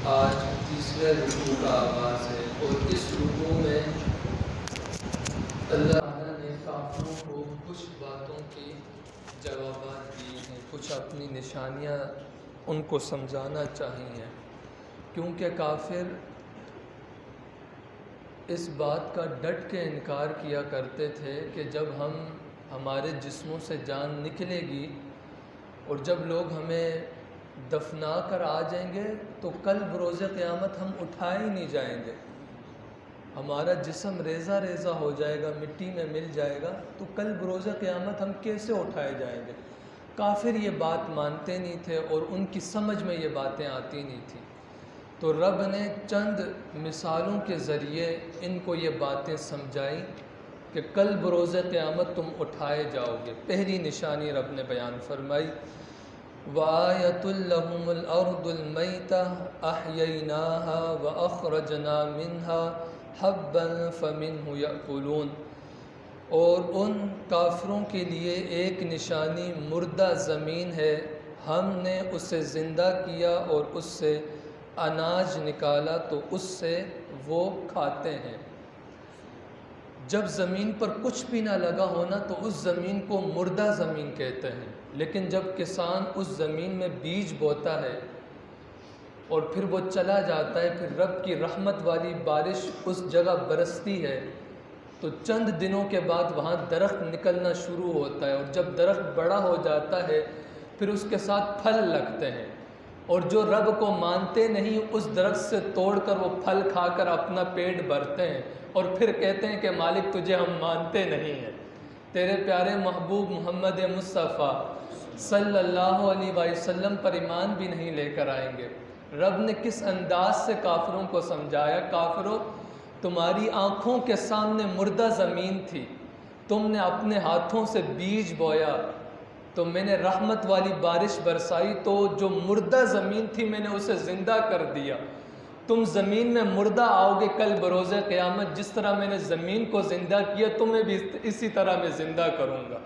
آج تیسرے رکوع کا آغاز ہے اور اس رکوع میں اللہ تعالیٰ نے کافروں کو کچھ باتوں کی جوابات دیے ہیں، کچھ اپنی نشانیاں ان کو سمجھانا چاہیے، کیونکہ کافر اس بات کا ڈٹ کے انکار کیا کرتے تھے کہ جب ہمارے جسموں سے جان نکلے گی اور جب لوگ ہمیں دفنا کر آ جائیں گے تو کل بروز قیامت ہم اٹھائے ہی نہیں جائیں گے، ہمارا جسم ریزہ ریزہ ہو جائے گا، مٹی میں مل جائے گا، تو کل بروز قیامت ہم کیسے اٹھائے جائیں گے؟ کافر یہ بات مانتے نہیں تھے اور ان کی سمجھ میں یہ باتیں آتی نہیں تھیں، تو رب نے چند مثالوں کے ذریعے ان کو یہ باتیں سمجھائی کہ کل بروز قیامت تم اٹھائے جاؤ گے۔ پہلی نشانی رب نے بیان فرمائی، وَآيَةٌ لَهُمُ الْأَرْضُ الْمَيْتَةُ أَحْيَيْنَاهَا وَأَخْرَجْنَا مِنْهَا حَبًّا فَمِنْهُ يَأْكُلُونَ، اور ان کافروں کے لیے ایک نشانی مردہ زمین ہے، ہم نے اسے زندہ کیا اور اس سے اناج نکالا تو اس سے وہ کھاتے ہیں۔ جب زمین پر کچھ بھی نہ لگا ہونا تو اس زمین کو مردہ زمین کہتے ہیں، لیکن جب کسان اس زمین میں بیج بوتا ہے اور پھر وہ چلا جاتا ہے، پھر رب کی رحمت والی بارش اس جگہ برستی ہے تو چند دنوں کے بعد وہاں درخت نکلنا شروع ہوتا ہے، اور جب درخت بڑا ہو جاتا ہے پھر اس کے ساتھ پھل لگتے ہیں، اور جو رب کو مانتے نہیں اس درخت سے توڑ کر وہ پھل کھا کر اپنا پیٹ بھرتے ہیں اور پھر کہتے ہیں کہ مالک تجھے ہم مانتے نہیں ہیں، تیرے پیارے محبوب محمد مصطفیٰ صلی اللہ علیہ وسلم پر ایمان بھی نہیں لے کر آئیں گے۔ رب نے کس انداز سے کافروں کو سمجھایا، کافروں تمہاری آنکھوں کے سامنے مردہ زمین تھی، تم نے اپنے ہاتھوں سے بیج بویا تو میں نے رحمت والی بارش برسائی، تو جو مردہ زمین تھی میں نے اسے زندہ کر دیا، تم زمین میں مردہ آؤ گے کل بروز قیامت، جس طرح میں نے زمین کو زندہ کیا تمہیں بھی اسی طرح میں زندہ کروں گا۔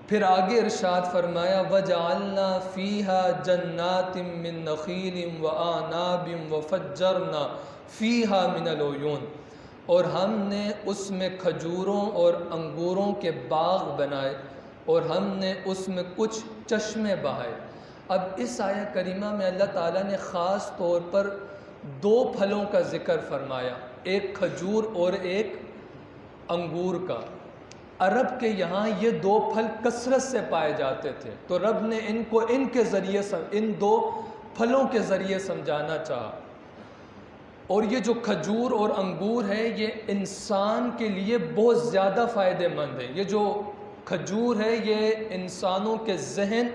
پھر آگے ارشاد فرمایا، وَجَعَلْنَا فِيهَا جَنَّاتٍ مِّن نَخِيلٍ وَأَعْنَابٍ وَفَجَّرْنَا فِيهَا مِنَ الْعُيُونِ، اور ہم نے اس میں کھجوروں اور انگوروں کے باغ بنائے اور ہم نے اس میں کچھ چشمے بہائے۔ اب اس آیہ کریمہ میں اللہ تعالیٰ نے خاص طور پر دو پھلوں کا ذکر فرمایا، ایک کھجور اور ایک انگور کا۔ عرب کے یہاں یہ دو پھل کثرت سے پائے جاتے تھے، تو رب نے ان کو ان دو پھلوں کے ذریعے سمجھانا چاہا۔ اور یہ جو کھجور اور انگور ہے یہ انسان کے لیے بہت زیادہ فائدہ مند ہے۔ یہ جو کھجور ہے یہ انسانوں کے ذہن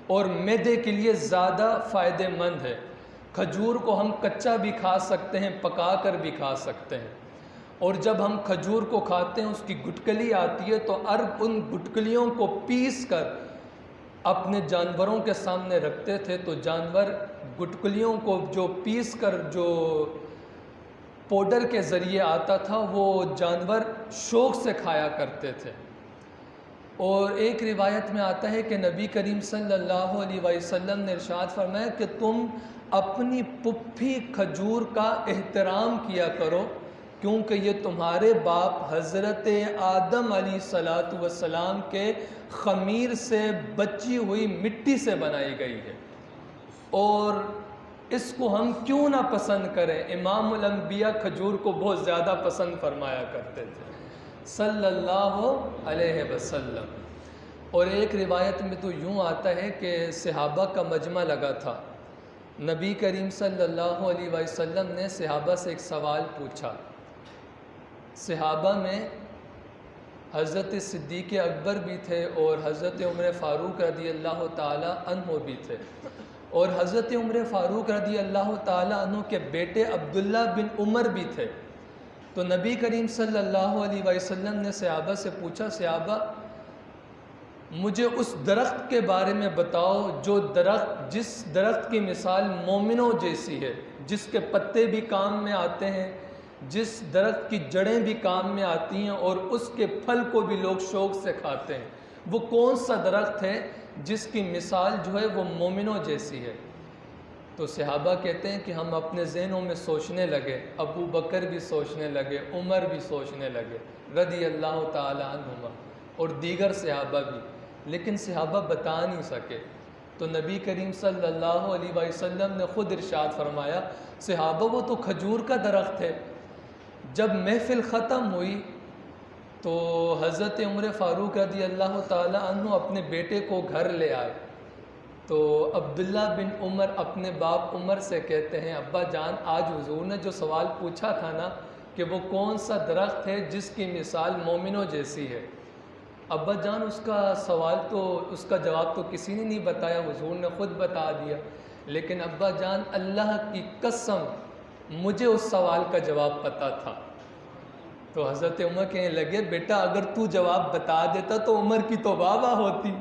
اور معدے کے لیے زیادہ فائدہ مند ہے۔ کھجور کو ہم کچا بھی کھا سکتے ہیں، پکا کر بھی کھا سکتے ہیں، اور جب ہم کھجور کو کھاتے ہیں اس کی گٹکلی آتی ہے تو عرب ان گٹکلیوں کو پیس کر اپنے جانوروں کے سامنے رکھتے تھے، تو جانور گٹکلیوں کو جو پیس کر جو پاؤڈر کے ذریعے آتا تھا وہ جانور شوق سے کھایا کرتے تھے۔ اور ایک روایت میں آتا ہے کہ نبی کریم صلی اللہ علیہ وسلم نے ارشاد فرمایا کہ تم اپنی پپھی کھجور کا احترام کیا کرو، کیونکہ یہ تمہارے باپ حضرت آدم علیہ السلام کے خمیر سے بچی ہوئی مٹی سے بنائی گئی ہے، اور اس کو ہم کیوں نہ پسند کریں۔ امام الانبیاء کھجور کو بہت زیادہ پسند فرمایا کرتے تھے صلی اللہ علیہ وسلم۔ اور ایک روایت میں تو یوں آتا ہے کہ صحابہ کا مجمع لگا تھا، نبی کریم صلی اللہ علیہ وسلم نے صحابہ سے ایک سوال پوچھا۔ صحابہ میں حضرت صدیق اکبر بھی تھے اور حضرت عمر فاروق رضی اللہ تعالی عنہ بھی تھے، اور حضرت عمر فاروق رضی اللہ تعالی عنہ کے بیٹے عبداللہ بن عمر بھی تھے۔ تو نبی کریم صلی اللہ علیہ وسلم نے صحابہ سے پوچھا، صحابہ مجھے اس درخت کے بارے میں بتاؤ جس درخت کی مثال مومنوں جیسی ہے، جس کے پتے بھی کام میں آتے ہیں، جس درخت کی جڑیں بھی کام میں آتی ہیں اور اس کے پھل کو بھی لوگ شوق سے کھاتے ہیں، وہ کون سا درخت ہے جس کی مثال جو ہے وہ مومنوں جیسی ہے؟ تو صحابہ کہتے ہیں کہ ہم اپنے ذہنوں میں سوچنے لگے، ابو بکر بھی سوچنے لگے، عمر بھی سوچنے لگے رضی اللہ تعالی عنہما، اور دیگر صحابہ بھی، لیکن صحابہ بتا نہیں سکے۔ تو نبی کریم صلی اللہ علیہ وسلم نے خود ارشاد فرمایا، صحابہ وہ تو کھجور کا درخت ہے۔ جب محفل ختم ہوئی تو حضرت عمر فاروق رضی اللہ تعالی عنہ اپنے بیٹے کو گھر لے آئے، تو عبداللہ بن عمر اپنے باپ عمر سے کہتے ہیں، ابا جان آج حضور نے جو سوال پوچھا تھا نا کہ وہ کون سا درخت ہے جس کی مثال مومنوں جیسی ہے، ابا جان اس کا جواب تو کسی نے نہیں بتایا، حضور نے خود بتا دیا، لیکن ابا جان اللہ کی قسم مجھے اس سوال کا جواب پتہ تھا۔ تو حضرت عمر کہنے لگے، بیٹا اگر تو جواب بتا دیتا تو عمر کی تو واہ واہ ہوتی،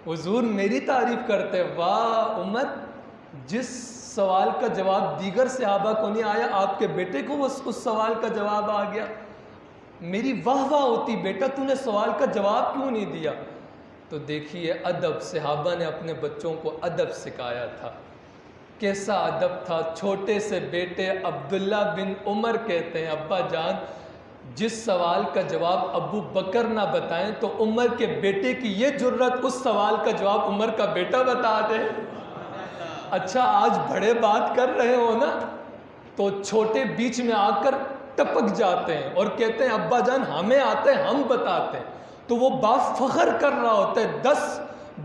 حضور میری تعریف کرتے، واہ عمر، جس سوال کا جواب دیگر صحابہ کو نہیں آیا آپ کے بیٹے کو اس سوال کا جواب آ گیا، میری واہ واہ ہوتی، بیٹا تو نے سوال کا جواب کیوں نہیں دیا؟ تو دیکھیے ادب، صحابہ نے اپنے بچوں کو ادب سکھایا تھا۔ کیسا ادب تھا؟ چھوٹے سے بیٹے عبداللہ بن عمر کہتے ہیں، ابا جان جس سوال کا جواب ابو بکر نہ بتائیں تو عمر کے بیٹے کی یہ جرت اس سوال کا جواب عمر کا بیٹا بتا دے۔ اچھا آج بڑے بات کر رہے ہو نا تو چھوٹے بیچ میں آ کر ٹپک جاتے ہیں اور کہتے ہیں ابا جان ہمیں آتے ہیں ہم بتاتے ہیں، تو وہ باپ فخر کر رہا ہوتا ہے 10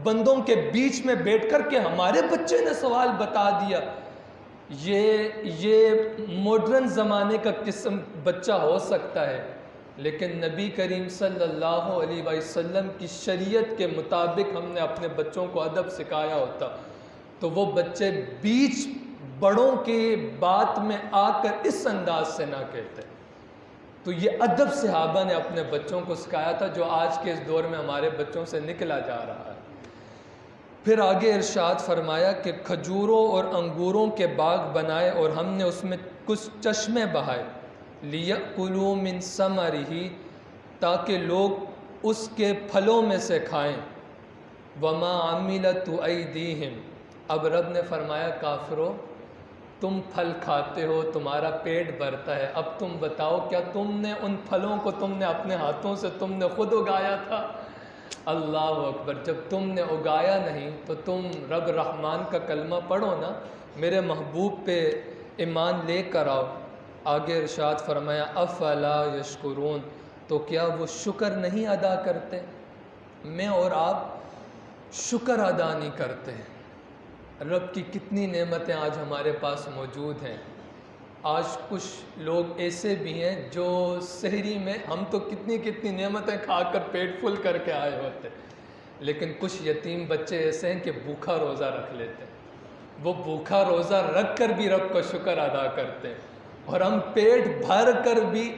بندوں کے بیچ میں بیٹھ کر کے ہمارے بچے نے سوال بتا دیا۔ یہ ماڈرن زمانے کا قسم بچہ ہو سکتا ہے، لیکن نبی کریم صلی اللہ علیہ وسلم کی شریعت کے مطابق ہم نے اپنے بچوں کو ادب سکھایا ہوتا تو وہ بچے بیچ بڑوں کی بات میں آ کر اس انداز سے نہ کہتے۔ تو یہ ادب صحابہ نے اپنے بچوں کو سکھایا تھا جو آج کے اس دور میں ہمارے بچوں سے نکلا جا رہا ہے۔ پھر آگے ارشاد فرمایا کہ کھجوروں اور انگوروں کے باغ بنائے اور ہم نے اس میں کچھ چشمے بہائے، لِيَأْكُلُوا مِن ثَمَرِهِ تاکہ لوگ اس کے پھلوں میں سے کھائیں، وَمَا عَمِلَتْ أَيْدِيهِمْ اب رب نے فرمایا کافرو تم پھل کھاتے ہو، تمہارا پیٹ بھرتا ہے، اب تم بتاؤ کیا تم نے ان پھلوں کو تم نے اپنے ہاتھوں سے تم نے خود اگایا تھا؟ اللہ اکبر، جب تم نے اگایا نہیں تو تم رب رحمان کا کلمہ پڑھو نا، میرے محبوب پہ ایمان لے کر آؤ۔ آگے ارشاد فرمایا افلا یشکرون تو کیا وہ شکر نہیں ادا کرتے؟ میں اور آپ شکر ادا نہیں کرتے۔ رب کی کتنی نعمتیں آج ہمارے پاس موجود ہیں۔ آج کچھ لوگ ایسے بھی ہیں جو سحری میں ہم تو کتنی نعمتیں کھا کر پیٹ پھل کر کے آئے ہوتے، لیکن کچھ یتیم بچے ایسے ہیں کہ بھوکا روزہ رکھ لیتے ہیں، وہ بھوکا روزہ رکھ کر بھی رب کا شکر ادا کرتے ہیں، اور ہم پیٹ بھر کر بھی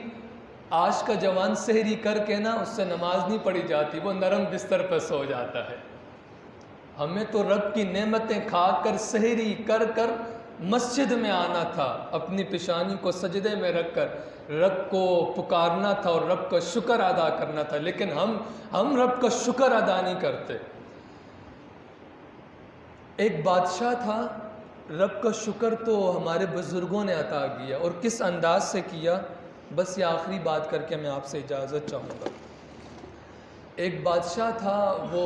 آج کا جوان سحری کر کے نا اس سے نماز نہیں پڑھی جاتی، وہ نرم بستر پر سو جاتا ہے۔ ہمیں تو رب کی نعمتیں کھا کر سحری کر کر مسجد میں آنا تھا، اپنی پیشانی کو سجدے میں رکھ کر رب کو پکارنا تھا اور رب کا شکر ادا کرنا تھا، لیکن ہم رب کا شکر ادا نہیں کرتے۔ ایک بادشاہ تھا، رب کا شکر تو ہمارے بزرگوں نے عطا کیا، اور کس انداز سے کیا، بس یہ آخری بات کر کے میں آپ سے اجازت چاہوں گا۔ ایک بادشاہ تھا، وہ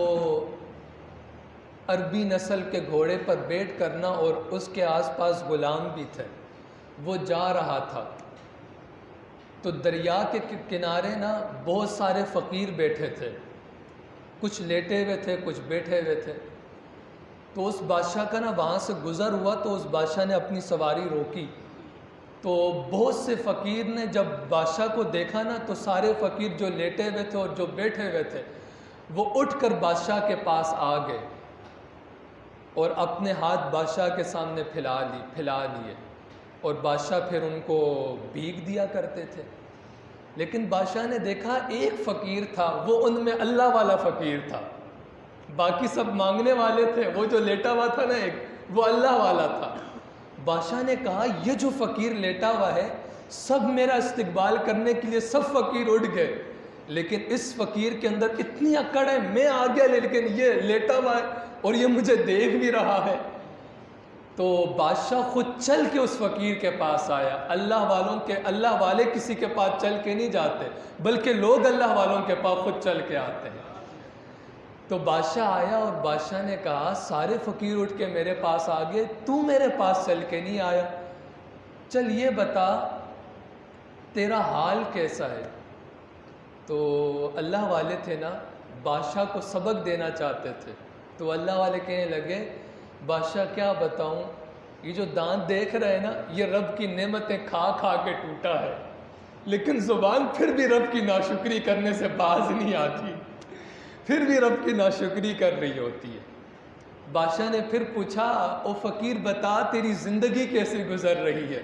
عربی نسل کے گھوڑے پر بیٹھ کرنا اور اس کے آس پاس غلام بھی تھے، وہ جا رہا تھا تو دریا کے کنارے نا بہت سارے فقیر بیٹھے تھے، کچھ لیٹے ہوئے تھے کچھ بیٹھے ہوئے تھے، تو اس بادشاہ کا نا وہاں سے گزر ہوا تو اس بادشاہ نے اپنی سواری روکی، تو بہت سے فقیر نے جب بادشاہ کو دیکھا نا تو سارے فقیر جو لیٹے ہوئے تھے اور جو بیٹھے ہوئے تھے وہ اٹھ کر بادشاہ کے پاس آ گئے اور اپنے ہاتھ بادشاہ کے سامنے پھیلا لیے، اور بادشاہ پھر ان کو بھیک دیا کرتے تھے۔ لیکن بادشاہ نے دیکھا ایک فقیر تھا، وہ ان میں اللہ والا فقیر تھا، باقی سب مانگنے والے تھے، وہ جو لیٹا ہوا تھا نا ایک، وہ اللہ والا تھا۔ بادشاہ نے کہا یہ جو فقیر لیٹا ہوا ہے سب میرا استقبال کرنے کے لیے سب فقیر اٹھ گئے، لیکن اس فقیر کے اندر اتنی اکڑ ہے، میں آ گیا لیکن یہ لیٹا ہوا ہے اور یہ مجھے دیکھ بھی رہا ہے۔ تو بادشاہ خود چل کے اس فقیر کے پاس آیا. اللہ والے کسی کے پاس چل کے نہیں جاتے، بلکہ لوگ اللہ والوں کے پاس خود چل کے آتے ہیں. تو بادشاہ آیا اور بادشاہ نے کہا سارے فقیر اٹھ کے میرے پاس آ گئے، تو میرے پاس چل کے نہیں آیا، چل یہ بتا تیرا حال کیسا ہے. تو اللہ والے تھے نا، بادشاہ کو سبق دینا چاہتے تھے. تو اللہ والے کہنے لگے بادشاہ کیا بتاؤں، یہ جو دانت دیکھ رہے ہیں نا، یہ رب کی نعمتیں کھا کھا کے ٹوٹا ہے، لیکن زبان پھر بھی رب کی ناشکری کرنے سے باز نہیں آتی، پھر بھی رب کی ناشکری کر رہی ہوتی ہے. بادشاہ نے پھر پوچھا او فقیر بتا تیری زندگی کیسے گزر رہی ہے.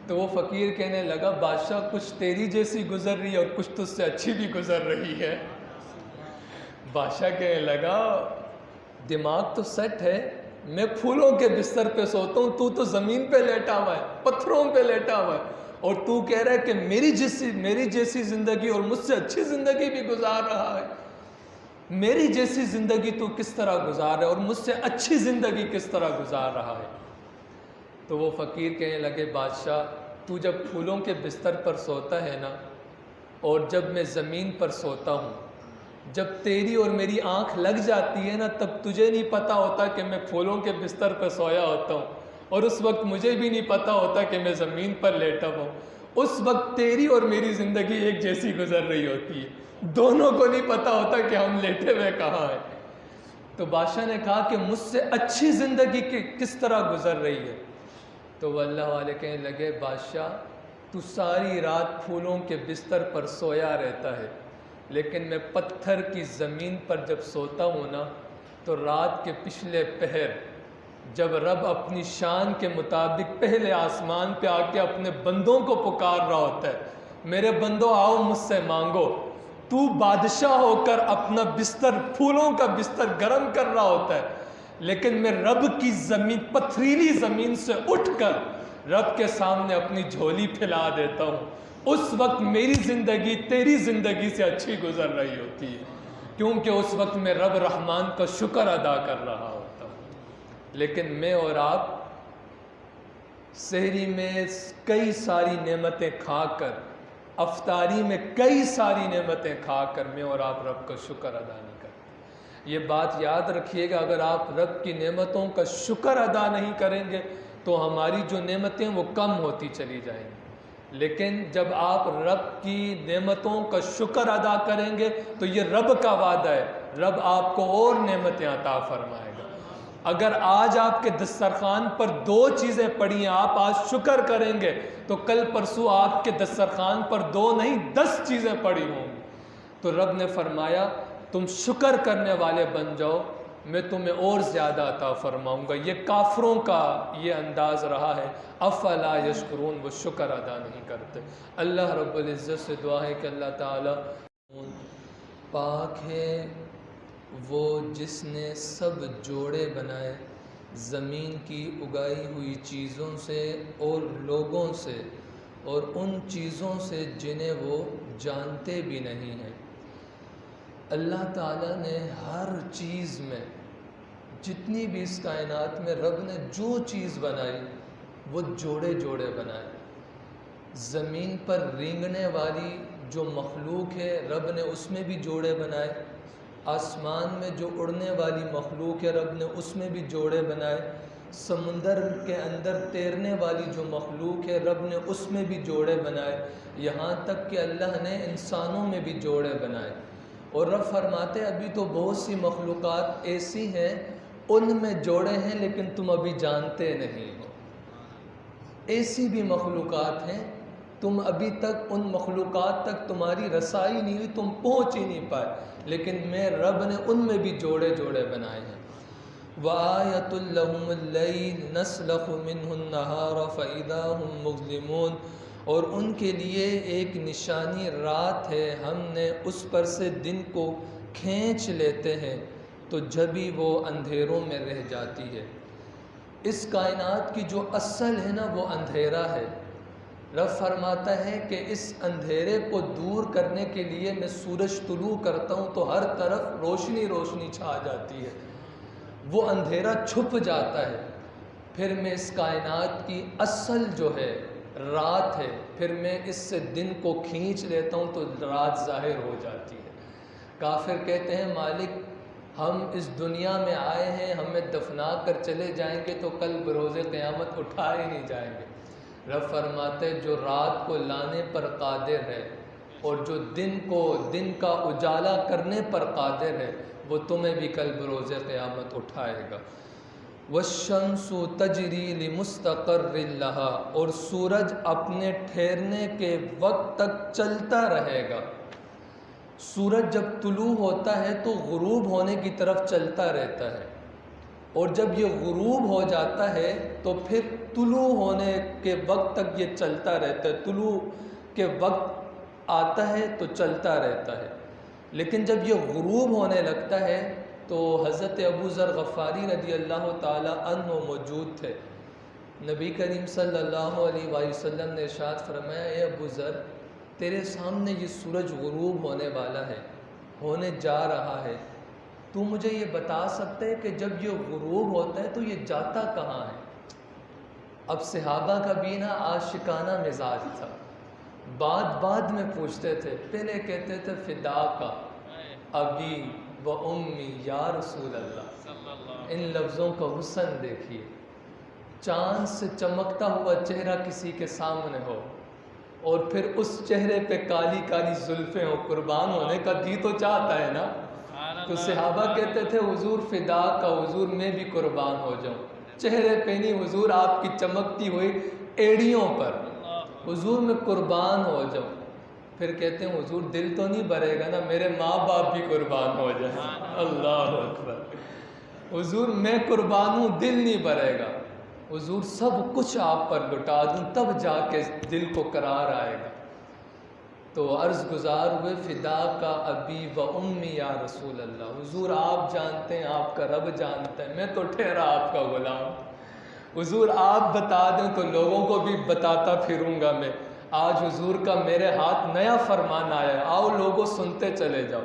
تو وہ فقیر کہنے لگا بادشاہ کچھ تیری جیسی گزر رہی ہے اور کچھ تجھ سے اچھی بھی گزر رہی ہے. بادشاہ کہنے لگا دماغ تو سیٹ ہے، میں پھولوں کے بستر پہ سوتا ہوں، تو زمین پہ لیٹا ہوا ہے، پتھروں پہ لیٹا ہوا ہے، اور تو کہہ رہا ہے کہ میری جیسی زندگی اور مجھ سے اچھی زندگی بھی گزار رہا ہے. میری جیسی زندگی تو کس طرح گزار ہے اور مجھ سے اچھی زندگی کس طرح گزار رہا ہے. تو وہ فقیر کہنے لگے بادشاہ تو جب پھولوں کے بستر پر سوتا ہے نا، اور جب میں زمین پر سوتا ہوں، جب تیری اور میری آنکھ لگ جاتی ہے نا، تب تجھے نہیں پتہ ہوتا کہ میں پھولوں کے بستر پر سویا ہوتا ہوں، اور اس وقت مجھے بھی نہیں پتہ ہوتا کہ میں زمین پر لیٹا ہوں. اس وقت تیری اور میری زندگی ایک جیسی گزر رہی ہوتی ہے، دونوں کو نہیں پتہ ہوتا کہ ہم لیٹے ہوئے کہاں ہیں. تو بادشاہ نے کہا کہ مجھ سے اچھی زندگی کس طرح گزر رہی ہے. تو وہ اللہ والے کہنے لگے بادشاہ تو ساری رات پھولوں کے بستر پر سویا رہتا ہے، لیکن میں پتھر کی زمین پر جب سوتا ہوں نا، تو رات کے پچھلے پہر جب رب اپنی شان کے مطابق پہلے آسمان پہ آ کے اپنے بندوں کو پکار رہا ہوتا ہے، میرے بندوں آؤ مجھ سے مانگو، تو بادشاہ ہو کر اپنا بستر پھولوں کا بستر گرم کر رہا ہوتا ہے، لیکن میں رب کی زمین پتھریلی زمین سے اٹھ کر رب کے سامنے اپنی جھولی پھیلا دیتا ہوں. اس وقت میری زندگی تیری زندگی سے اچھی گزر رہی ہوتی ہے، کیونکہ اس وقت میں رب رحمان کا شکر ادا کر رہا ہوتا ہوں. لیکن میں اور آپ سحری میں کئی ساری نعمتیں کھا کر، افطاری میں کئی ساری نعمتیں کھا کر میں اور آپ رب کا شکر ادا نہیں کرتے. یہ بات یاد رکھیے گا، اگر آپ رب کی نعمتوں کا شکر ادا نہیں کریں گے تو ہماری جو نعمتیں وہ کم ہوتی چلی جائیں گی. لیکن جب آپ رب کی نعمتوں کا شکر ادا کریں گے تو یہ رب کا وعدہ ہے، رب آپ کو اور نعمتیں عطا فرمائے گا. اگر آج آپ کے دسترخوان پر 2 چیزیں پڑی ہیں، آپ آج شکر کریں گے تو کل پرسوں آپ کے دسترخوان پر 2 نہیں 10 چیزیں پڑی ہوں گی. تو رب نے فرمایا تم شکر کرنے والے بن جاؤ، میں تمہیں اور زیادہ عطا فرماؤں گا. یہ کافروں کا یہ انداز رہا ہے، افلا یشکرون، وہ شکر ادا نہیں کرتے. اللہ رب العزت سے دعا ہے کہ اللہ تعالیٰ پاک ہے وہ جس نے سب جوڑے بنائے زمین کی اگائی ہوئی چیزوں سے اور لوگوں سے اور ان چیزوں سے جنہیں وہ جانتے بھی نہیں ہیں. اللہ تعالیٰ نے ہر چیز میں، جتنی بھی اس کائنات میں رب نے جو چیز بنائی وہ جوڑے جوڑے بنائے. زمین پر رینگنے والی جو مخلوق ہے رب نے اس میں بھی جوڑے بنائے، آسمان میں جو اڑنے والی مخلوق ہے رب نے اس میں بھی جوڑے بنائے، سمندر کے اندر تیرنے والی جو مخلوق ہے رب نے اس میں بھی جوڑے بنائے، یہاں تک کہ اللہ نے انسانوں میں بھی جوڑے بنائے. اور رب فرماتے ابھی تو بہت سی مخلوقات ایسی ہیں ان میں جوڑے ہیں لیکن تم ابھی جانتے نہیں ہو. ایسی بھی مخلوقات ہیں تم ابھی تک ان مخلوقات تک تمہاری رسائی نہیں ہوئی، تم پہنچ ہی نہیں پائے، لیکن میں رب نے ان میں بھی جوڑے جوڑے بنائے ہیں. وَآيَةٌ لَهُمُ اللَّيْلُ نَسْلَخُ مِنْهُ النَّهَارَ فَإِذَا هُمْ مُظْلِمُونَ، اور ان کے لیے ایک نشانی رات ہے، ہم نے اس پر سے دن کو کھینچ لیتے ہیں تو جبھی وہ اندھیروں میں رہ جاتی ہے. اس کائنات کی جو اصل ہے نا وہ اندھیرا ہے. رب فرماتا ہے کہ اس اندھیرے کو دور کرنے کے لیے میں سورج طلوع کرتا ہوں تو ہر طرف روشنی روشنی چھا جاتی ہے، وہ اندھیرا چھپ جاتا ہے. پھر میں اس کائنات کی اصل جو ہے رات ہے، پھر میں اس سے دن کو کھینچ لیتا ہوں تو رات ظاہر ہو جاتی ہے۔ کافر کہتے ہیں مالک ہم اس دنیا میں آئے ہیں، ہمیں دفنا کر چلے جائیں گے تو کل بروز قیامت اٹھائے نہیں جائیں گے۔ رب فرماتے جو رات کو لانے پر قادر ہے اور جو دن کا اجالا کرنے پر قادر ہے، وہ تمہیں بھی کل بروز قیامت اٹھائے گا۔ وَالشَّمْسُ تَجْرِي لِمُسْتَقَرٍّ لَهَا، اور سورج اپنے ٹھہرنے کے وقت تک چلتا رہے گا۔ سورج جب طلوع ہوتا ہے تو غروب ہونے کی طرف چلتا رہتا ہے، اور جب یہ غروب ہو جاتا ہے تو پھر طلوع ہونے کے وقت تک یہ چلتا رہتا ہے۔ طلوع کے وقت آتا ہے تو چلتا رہتا ہے، لیکن جب یہ غروب ہونے لگتا ہے تو حضرت ابو ذر غفاری رضی اللہ تعالی عنہ موجود تھے۔ نبی کریم صلی اللہ علیہ وآلہ وسلم نے ارشاد فرمایا اے ابو ذر، تیرے سامنے یہ سورج غروب ہونے والا ہے، ہونے جا رہا ہے، تو مجھے یہ بتا سکتے ہے کہ جب یہ غروب ہوتا ہے تو یہ جاتا کہاں ہے؟ اب صحابہ کا بھی نا عاشقانہ مزاج تھا، بعد میں پوچھتے تھے، پہلے کہتے تھے فدا کا ابی و امی یا رسول اللہ۔ ان لفظوں کا حسن دیکھیے، چاند سے چمکتا ہوا چہرہ کسی کے سامنے ہو اور پھر اس چہرے پہ کالی کالی زلفیں ہو، قربان ہونے کا جی تو چاہتا ہے نا۔ تو صحابہ کہتے تھے حضور فدا کا، حضور میں بھی قربان ہو جاؤں، چہرے پہ نہیں حضور آپ کی چمکتی ہوئی ایڑیوں پر، حضور میں قربان ہو جاؤں۔ پھر کہتے ہیں حضور دل تو نہیں بھرے گا نا، میرے ماں باپ بھی قربان ہو جائیں۔ اللہ اکبر، حضور میں قربان ہوں، دل نہیں بھرے گا، حضور سب کچھ آپ پر لٹا دوں تب جا کے دل کو قرار آئے گا۔ تو عرض گزار ہوئے فدا کا ابی و امی یا رسول اللہ، حضور آپ جانتے ہیں، آپ کا رب جانتا ہے، میں تو ٹھہرا آپ کا غلام، حضور آپ بتا دیں تو لوگوں کو بھی بتاتا پھروں گا میں۔ آج حضور کا میرے ہاتھ نیا فرمان آیا ہے، آؤ لوگوں سنتے چلے جاؤ۔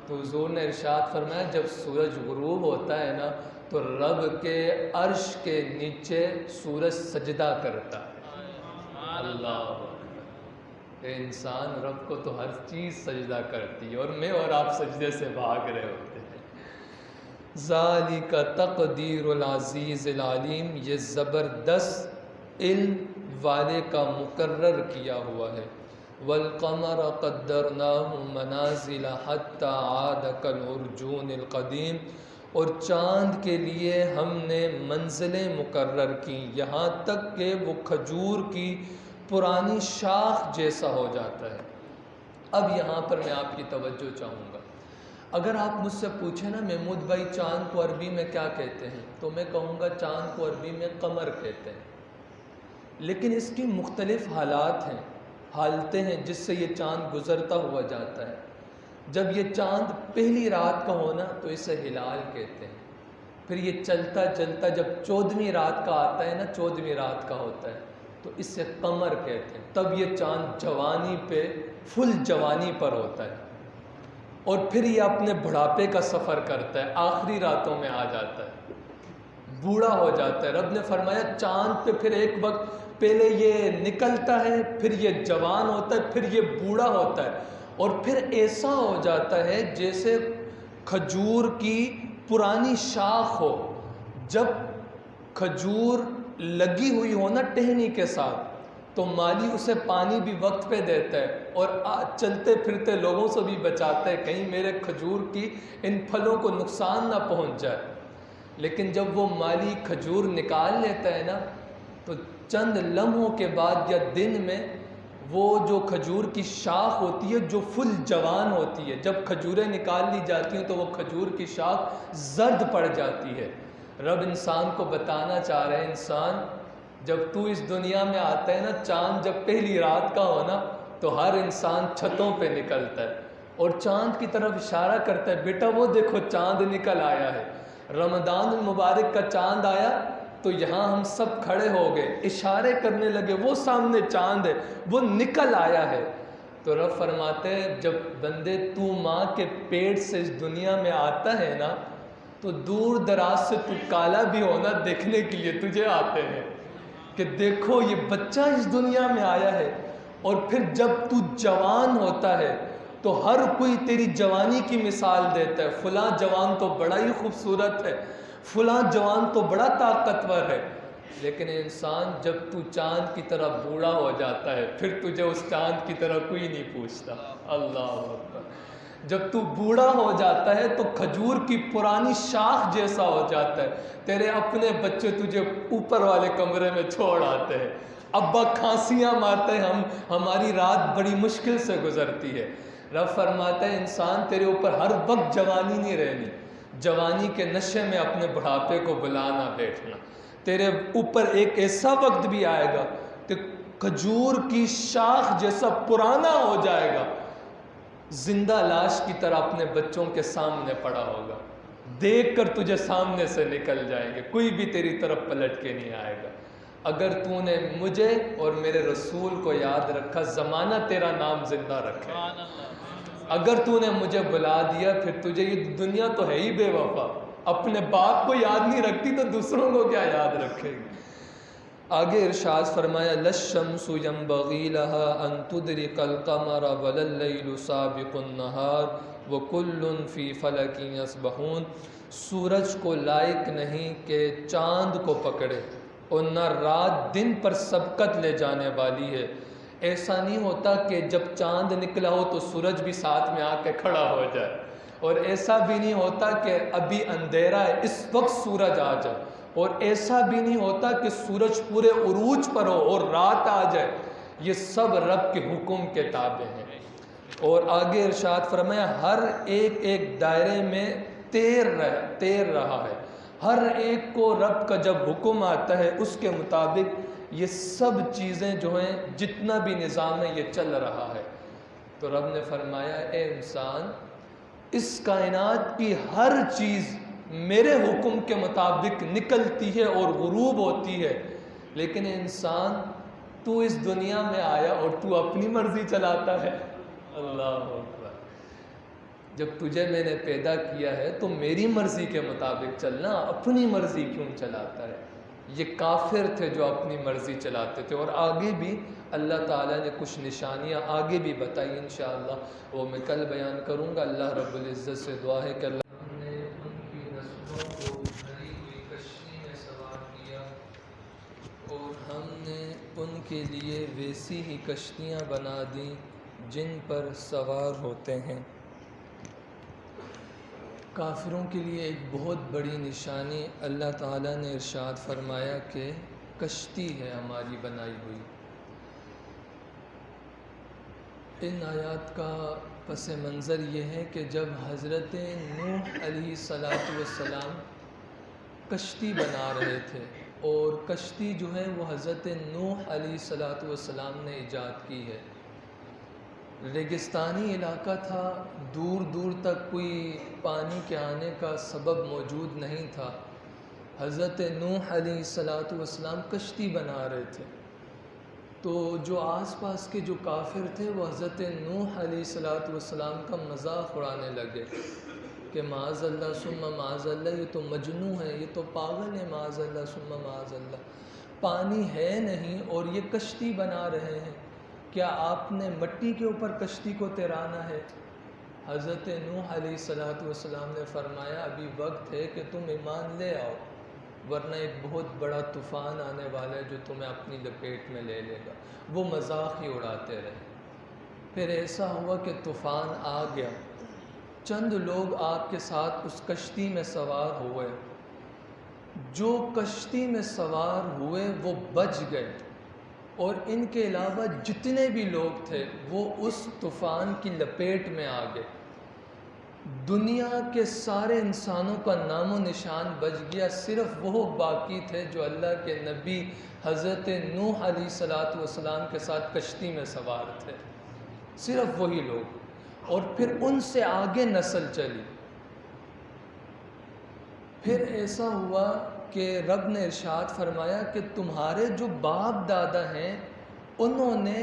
تو حضور نے ارشاد فرمایا جب سورج غروب ہوتا ہے نا تو رب کے عرش کے نیچے سورج سجدہ کرتا ہے۔ اللہ اکبر، اے انسان رب کو تو ہر چیز سجدہ کرتی ہے، اور میں اور آپ سجدے سے بھاگ رہے ہوتے ہیں۔ ذالک تقدیر العزیز العلیم، یہ زبردست علم والے کا مقرر کیا ہوا ہے۔ والقمر قدرناہ منازل حتی عاد کالعرجون القدیم، اور چاند کے لیے ہم نے منزلیں مقرر کی یہاں تک کہ وہ کھجور کی پرانی شاخ جیسا ہو جاتا ہے۔ اب یہاں پر میں آپ کی توجہ چاہوں گا، اگر آپ مجھ سے پوچھیں نا محمود بھائی چاند کو عربی میں کیا کہتے ہیں، تو میں کہوں گا چاند کو عربی میں قمر کہتے ہیں، لیکن اس کی مختلف حالتیں ہیں جس سے یہ چاند گزرتا ہوا جاتا ہے۔ جب یہ چاند پہلی رات کا ہونا تو اسے ہلال کہتے ہیں، پھر یہ چلتا چلتا جب 14ویں رات کا آتا ہے نا، 14ویں رات کا ہوتا ہے تو اسے قمر کہتے ہیں، تب یہ چاند جوانی پہ فل جوانی پر ہوتا ہے، اور پھر یہ اپنے بڑھاپے کا سفر کرتا ہے، آخری راتوں میں آ جاتا ہے، بوڑھا ہو جاتا ہے۔ رب نے فرمایا چاند پہ پھر ایک وقت پہلے یہ نکلتا ہے، پھر یہ جوان ہوتا ہے، پھر یہ بوڑھا ہوتا ہے، اور پھر ایسا ہو جاتا ہے جیسے کھجور کی پرانی شاخ ہو، جب کھجور لگی ہوئی ہو نا ٹہنی کے ساتھ تو مالی اسے پانی بھی وقت پہ دیتا ہے اور چلتے پھرتے لوگوں سے بھی بچاتا ہے کہیں میرے کھجور کی ان پھلوں کو نقصان نہ پہنچ جائے۔ لیکن جب وہ مالی کھجور نکال لیتا ہے نا تو چند لمحوں کے بعد یا دن میں وہ جو کھجور کی شاخ ہوتی ہے جو فل جوان ہوتی ہے، جب کھجوریں نکال لی جاتی ہیں تو وہ کھجور کی شاخ زرد پڑ جاتی ہے۔ رب انسان کو بتانا چاہ رہے ہیں انسان جب تو اس دنیا میں آتا ہے نا، چاند جب پہلی رات کا ہونا تو ہر انسان چھتوں پہ نکلتا ہے اور چاند کی طرف اشارہ کرتا ہے، بیٹا وہ دیکھو چاند نکل آیا ہے۔ رمضان المبارک کا چاند آیا تو یہاں ہم سب کھڑے ہو گئے، اشارے کرنے لگے، وہ سامنے چاند ہے، وہ نکل آیا ہے۔ تو رب فرماتے ہیں جب بندے تو ماں کے پیٹ سے اس دنیا میں آتا ہے نا تو دور دراز سے تو کالا بھی ہونا دیکھنے کے لیے تجھے آتے ہیں کہ دیکھو یہ بچہ اس دنیا میں آیا ہے. اور پھر جب تو جوان ہوتا ہے تو ہر کوئی تیری جوانی کی مثال دیتا ہے، فلاں جوان تو بڑا ہی خوبصورت ہے، فلاں جوان تو بڑا طاقتور ہے. لیکن انسان جب تو چاند کی طرح بوڑھا ہو جاتا ہے پھر تجھے اس چاند کی طرح کوئی نہیں پوچھتا. اللہ اکبر. جب تو بوڑھا ہو جاتا ہے تو کھجور کی پرانی شاخ جیسا ہو جاتا ہے. تیرے اپنے بچے تجھے اوپر والے کمرے میں چھوڑ آتے ہیں، ابا کھانسیاں مارتے ہیں، ہماری رات بڑی مشکل سے گزرتی ہے. رب فرماتا ہے انسان تیرے اوپر ہر وقت جوانی نہیں رہنی، جوانی کے نشے میں اپنے بڑھاپے کو بلانا بیٹھنا. تیرے اوپر ایک ایسا وقت بھی آئے گا کہ کھجور کی شاخ جیسا پرانا ہو جائے گا، زندہ لاش کی طرح اپنے بچوں کے سامنے پڑا ہوگا، دیکھ کر تجھے سامنے سے نکل جائیں گے، کوئی بھی تیری طرف پلٹ کے نہیں آئے گا. اگر تو نے مجھے اور میرے رسول کو یاد رکھا زمانہ تیرا نام زندہ رکھے. اگر تو نے مجھے بلا دیا پھر تجھے یہ دنیا تو ہے ہی بے وفا، اپنے باپ کو یاد نہیں رکھتی تو دوسروں کو کیا یاد رکھے گی. آگے ارشاد فرمایا للشمس ينبغي لها ان تدرك القمر ولا الليل سابق النهار وكل في فلك يسبحون. سورج کو لائق نہیں کہ چاند کو پکڑے اور نہ رات دن پر سبقت لے جانے والی ہے. ایسا نہیں ہوتا کہ جب چاند نکلا ہو تو سورج بھی ساتھ میں آ کے کھڑا ہو جائے، اور ایسا بھی نہیں ہوتا کہ ابھی اندھیرا ہے اس وقت سورج آ جائے، اور ایسا بھی نہیں ہوتا کہ سورج پورے عروج پر ہو اور رات آ جائے. یہ سب رب کے حکم کے تابع ہیں. اور آگے ارشاد فرمایا ہر ایک ایک دائرے میں تیر رہا ہے. ہر ایک کو رب کا جب حکم آتا ہے اس کے مطابق یہ سب چیزیں جو ہیں جتنا بھی نظام ہے یہ چل رہا ہے. تو رب نے فرمایا اے انسان اس کائنات کی ہر چیز میرے حکم کے مطابق نکلتی ہے اور غروب ہوتی ہے، لیکن انسان تو اس دنیا میں آیا اور تو اپنی مرضی چلاتا ہے. اللہ اکبر. جب تجھے میں نے پیدا کیا ہے تو میری مرضی کے مطابق چلنا، اپنی مرضی کیوں چلاتا ہے؟ یہ کافر تھے جو اپنی مرضی چلاتے تھے. اور آگے بھی اللہ تعالیٰ نے کچھ نشانیاں آگے بھی بتائی، انشاءاللہ وہ میں کل بیان کروں گا. اللہ رب العزت سے دعا ہے کہ اللہ نے ان کی نسلوں کو بھری ہوئی کشتی میں سوار کیا اور ہم نے ان کے لیے ویسی ہی کشتیاں بنا دیں جن پر سوار ہوتے ہیں. کافروں کے لیے ایک بہت بڑی نشانی اللہ تعالیٰ نے ارشاد فرمایا کہ کشتی ہے ہماری بنائی ہوئی. ان آیات کا پس منظر یہ ہے کہ جب حضرت نوح علیہ السلام کشتی بنا رہے تھے، اور کشتی جو ہے وہ حضرت نوح علیہ السلام نے ایجاد کی ہے. ریگستانی علاقہ تھا، دور دور تک کوئی پانی کے آنے کا سبب موجود نہیں تھا. حضرت نوح علیہ السلام کشتی بنا رہے تھے تو جو آس پاس کے جو کافر تھے وہ حضرت نوح علیہ السلام کا مذاق اڑانے لگے کہ معاذ اللہ ثم معاذ اللہ، یہ تو مجنون ہے، یہ تو پاگل ہے، معاذ اللہ ثم معاذ اللہ. پانی ہے نہیں اور یہ کشتی بنا رہے ہیں، کیا آپ نے مٹی کے اوپر کشتی کو تیرانا ہے؟ حضرت نوح علیہ السلام نے فرمایا ابھی وقت ہے کہ تم ایمان لے آؤ، ورنہ ایک بہت بڑا طوفان آنے والا ہے جو تمہیں اپنی لپیٹ میں لے لے گا. وہ مذاق ہی اڑاتے رہے. پھر ایسا ہوا کہ طوفان آ گیا، چند لوگ آپ کے ساتھ اس کشتی میں سوار ہوئے. جو کشتی میں سوار ہوئے وہ بچ گئے، اور ان کے علاوہ جتنے بھی لوگ تھے وہ اس طوفان کی لپیٹ میں آ گئے. دنیا کے سارے انسانوں کا نام و نشان بچ گیا، صرف وہ باقی تھے جو اللہ کے نبی حضرت نوح علیہ السلام کے ساتھ کشتی میں سوار تھے، صرف وہی لوگ. اور پھر ان سے آگے نسل چلی. پھر ایسا ہوا کہ رب نے ارشاد فرمایا کہ تمہارے جو باپ دادا ہیں انہوں نے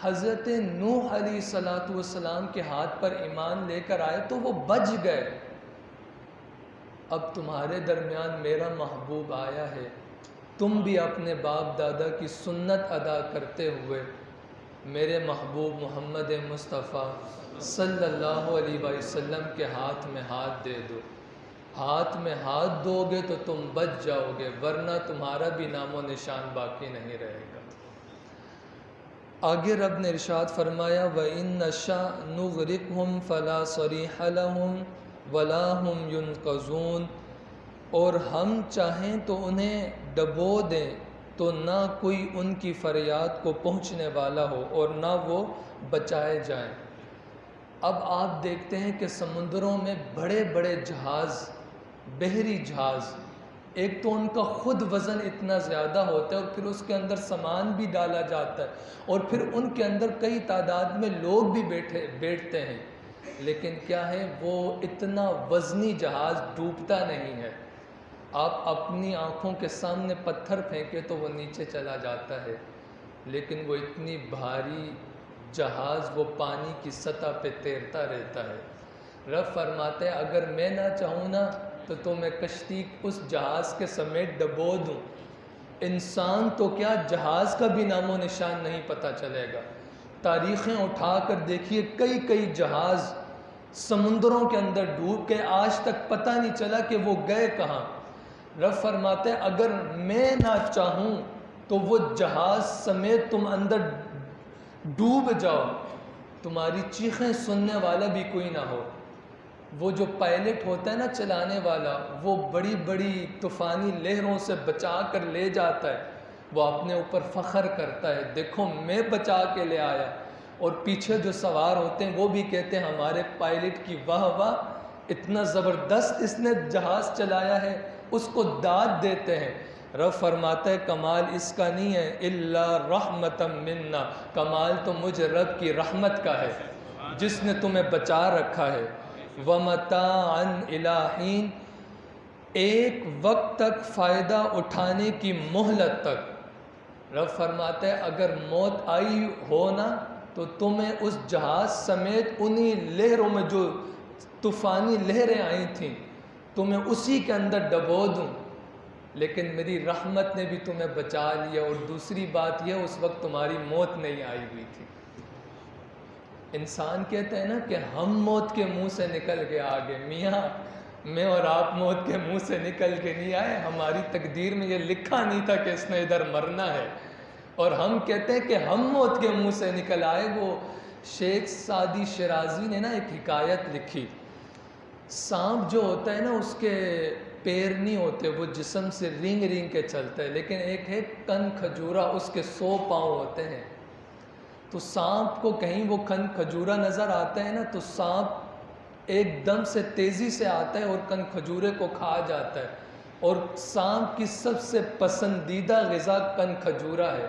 حضرت نوح علیہ السلام کے ہاتھ پر ایمان لے کر آئے تو وہ بچ گئے، اب تمہارے درمیان میرا محبوب آیا ہے، تم بھی اپنے باپ دادا کی سنت ادا کرتے ہوئے میرے محبوب محمد مصطفیٰ صلی اللہ علیہ وسلم کے ہاتھ میں ہاتھ دے دو۔ ہاتھ میں ہاتھ دو گے تو تم بچ جاؤ گے، ورنہ تمہارا بھی نام و نشان باقی نہیں رہے گا۔ آگے رب نے ارشاد فرمایا وَإِن نَشَأْ نُغْرِقْهُمْ فَلَا صَرِيحَ لَهُمْ وَلَا هُمْ يُنْقَذُونَ، اور ہم چاہیں تو انہیں ڈبو دیں تو نہ کوئی ان کی فریاد کو پہنچنے والا ہو اور نہ وہ بچائے جائیں۔ اب آپ دیکھتے ہیں کہ سمندروں میں بڑے بڑے جہاز، بحری جہاز، ایک تو ان کا خود وزن اتنا زیادہ ہوتا ہے اور پھر اس کے اندر سامان بھی ڈالا جاتا ہے اور پھر ان کے اندر کئی تعداد میں لوگ بھی بیٹھتے ہیں، لیکن کیا ہے وہ اتنا وزنی جہاز ڈوبتا نہیں ہے۔ آپ اپنی آنکھوں کے سامنے پتھر پھینکے تو وہ نیچے چلا جاتا ہے، لیکن وہ اتنی بھاری جہاز وہ پانی کی سطح پہ تیرتا رہتا ہے۔ رب فرماتے ہیں اگر میں نہ چاہوں نا تو میں کشتی اس جہاز کے سمیت ڈبو دوں۔ انسان تو کیا جہاز کا بھی نام و نشان نہیں پتہ چلے گا۔ تاریخیں اٹھا کر دیکھیے کئی جہاز سمندروں کے اندر ڈوب کے آج تک پتہ نہیں چلا کہ وہ گئے کہاں۔ رب فرماتے ہیں اگر میں نہ چاہوں تو وہ جہاز سمیت تم اندر ڈوب جاؤ، تمہاری چیخیں سننے والا بھی کوئی نہ ہو۔ وہ جو پائلٹ ہوتا ہے نا چلانے والا، وہ بڑی بڑی طوفانی لہروں سے بچا کر لے جاتا ہے، وہ اپنے اوپر فخر کرتا ہے دیکھو میں بچا کے لے آیا، اور پیچھے جو سوار ہوتے ہیں وہ بھی کہتے ہیں ہمارے پائلٹ کی واہ واہ، اتنا زبردست اس نے جہاز چلایا ہے، اس کو داد دیتے ہیں۔ رب فرماتا ہے کمال اس کا نہیں ہے الا رحمتا منا، کمال تو مجھ رب کی رحمت کا ہے جس نے تمہیں بچا رکھا ہے۔ وَمَتَاعًا إِلَىٰ حِينٍ، ایک وقت تک فائدہ اٹھانے کی مہلت تک۔ رب فرماتا ہے اگر موت آئی ہو نا تو تمہیں اس جہاز سمیت انہی لہروں میں جو طوفانی لہریں آئی تھیں تمہیں اسی کے اندر ڈبو دوں، لیکن میری رحمت نے بھی تمہیں بچا لیا، اور دوسری بات یہ اس وقت تمہاری موت نہیں آئی ہوئی تھی۔ انسان کہتے ہیں نا کہ ہم موت کے منہ سے نکل کے آگے، میاں میں اور آپ موت کے منہ سے نکل کے نہیں آئے، ہماری تقدیر میں یہ لکھا نہیں تھا کہ اس نے ادھر مرنا ہے، اور ہم کہتے ہیں کہ ہم موت کے منہ سے نکل آئے۔ وہ شیخ سعدی شیرازی نے نا ایک حکایت لکھی، سانپ جو ہوتا ہے نا اس کے پیر نہیں ہوتے، وہ جسم سے رینگ رینگ کے چلتا ہے، لیکن ایک ہے کن کھجورا، اس کے 100 پاؤں ہوتے ہیں۔ تو سانپ کو کہیں وہ کن کھجورا نظر آتا ہے نا تو سانپ ایک دم سے تیزی سے آتا ہے اور کن کھجورے کو کھا جاتا ہے، اور سانپ کی سب سے پسندیدہ غذا کن کھجورا ہے۔